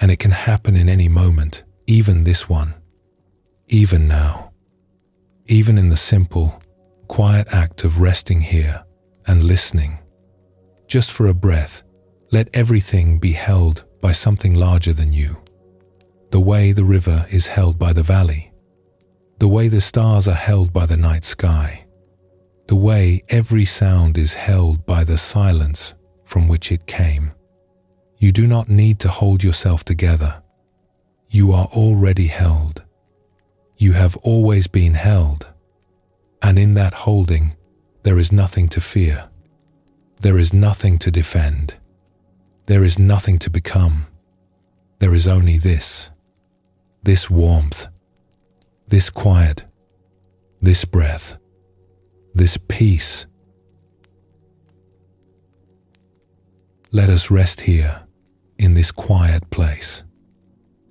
And it can happen in any moment, even this one, even now, even in the simple, quiet act of resting here and listening. Just for a breath, let everything be held by something larger than you. The way the river is held by the valley. The way the stars are held by the night sky. The way every sound is held by the silence from which it came. You do not need to hold yourself together. You are already held. You have always been held. And in that holding, there is nothing to fear. There is nothing to defend. There is nothing to become. There is only this warmth, this quiet, this breath, this peace. Let us rest here in this quiet place.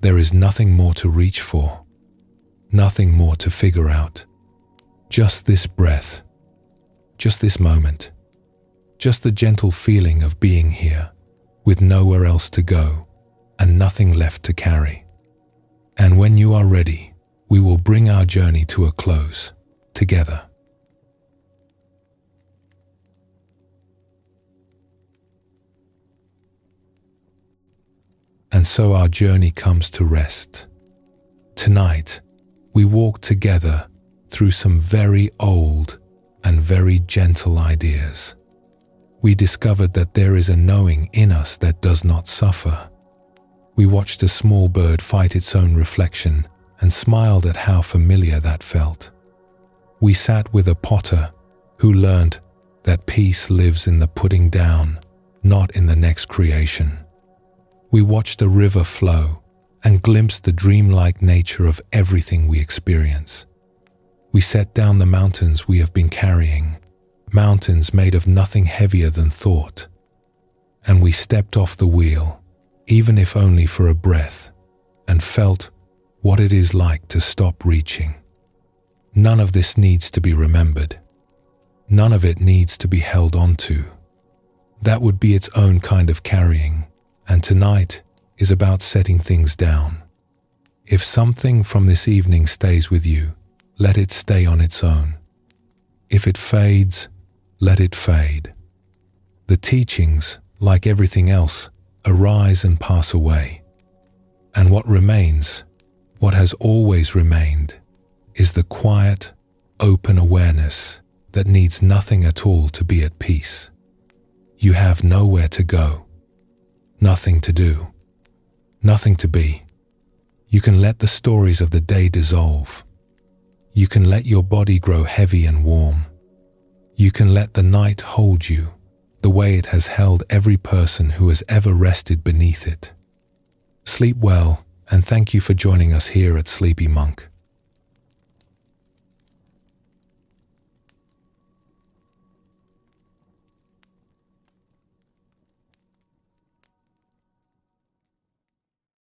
There is nothing more to reach for, nothing more to figure out. Just this breath, just this moment, just the gentle feeling of being here with nowhere else to go and nothing left to carry. And when you are ready, we will bring our journey to a close together. And so our journey comes to rest. Tonight, we walk together through some very old and very gentle ideas. We discovered that there is a knowing in us that does not suffer. We watched a small bird fight its own reflection and smiled at how familiar that felt. We sat with a potter who learned that peace lives in the putting down, not in the next creation. We watched a river flow and glimpsed the dreamlike nature of everything we experience. We set down the mountains we have been carrying, mountains made of nothing heavier than thought. And we stepped off the wheel, even if only for a breath, and felt what it is like to stop reaching. None of this needs to be remembered. None of it needs to be held onto. That would be its own kind of carrying, and tonight is about setting things down. If something from this evening stays with you, let it stay on its own. If it fades, let it fade. The teachings, like everything else, arise and pass away. And what remains, what has always remained, is the quiet, open awareness that needs nothing at all to be at peace. You have nowhere to go, nothing to do, nothing to be. You can let the stories of the day dissolve. You can let your body grow heavy and warm. You can let the night hold you the way it has held every person who has ever rested beneath it. Sleep well, and thank you for joining us here at Sleepy Monk.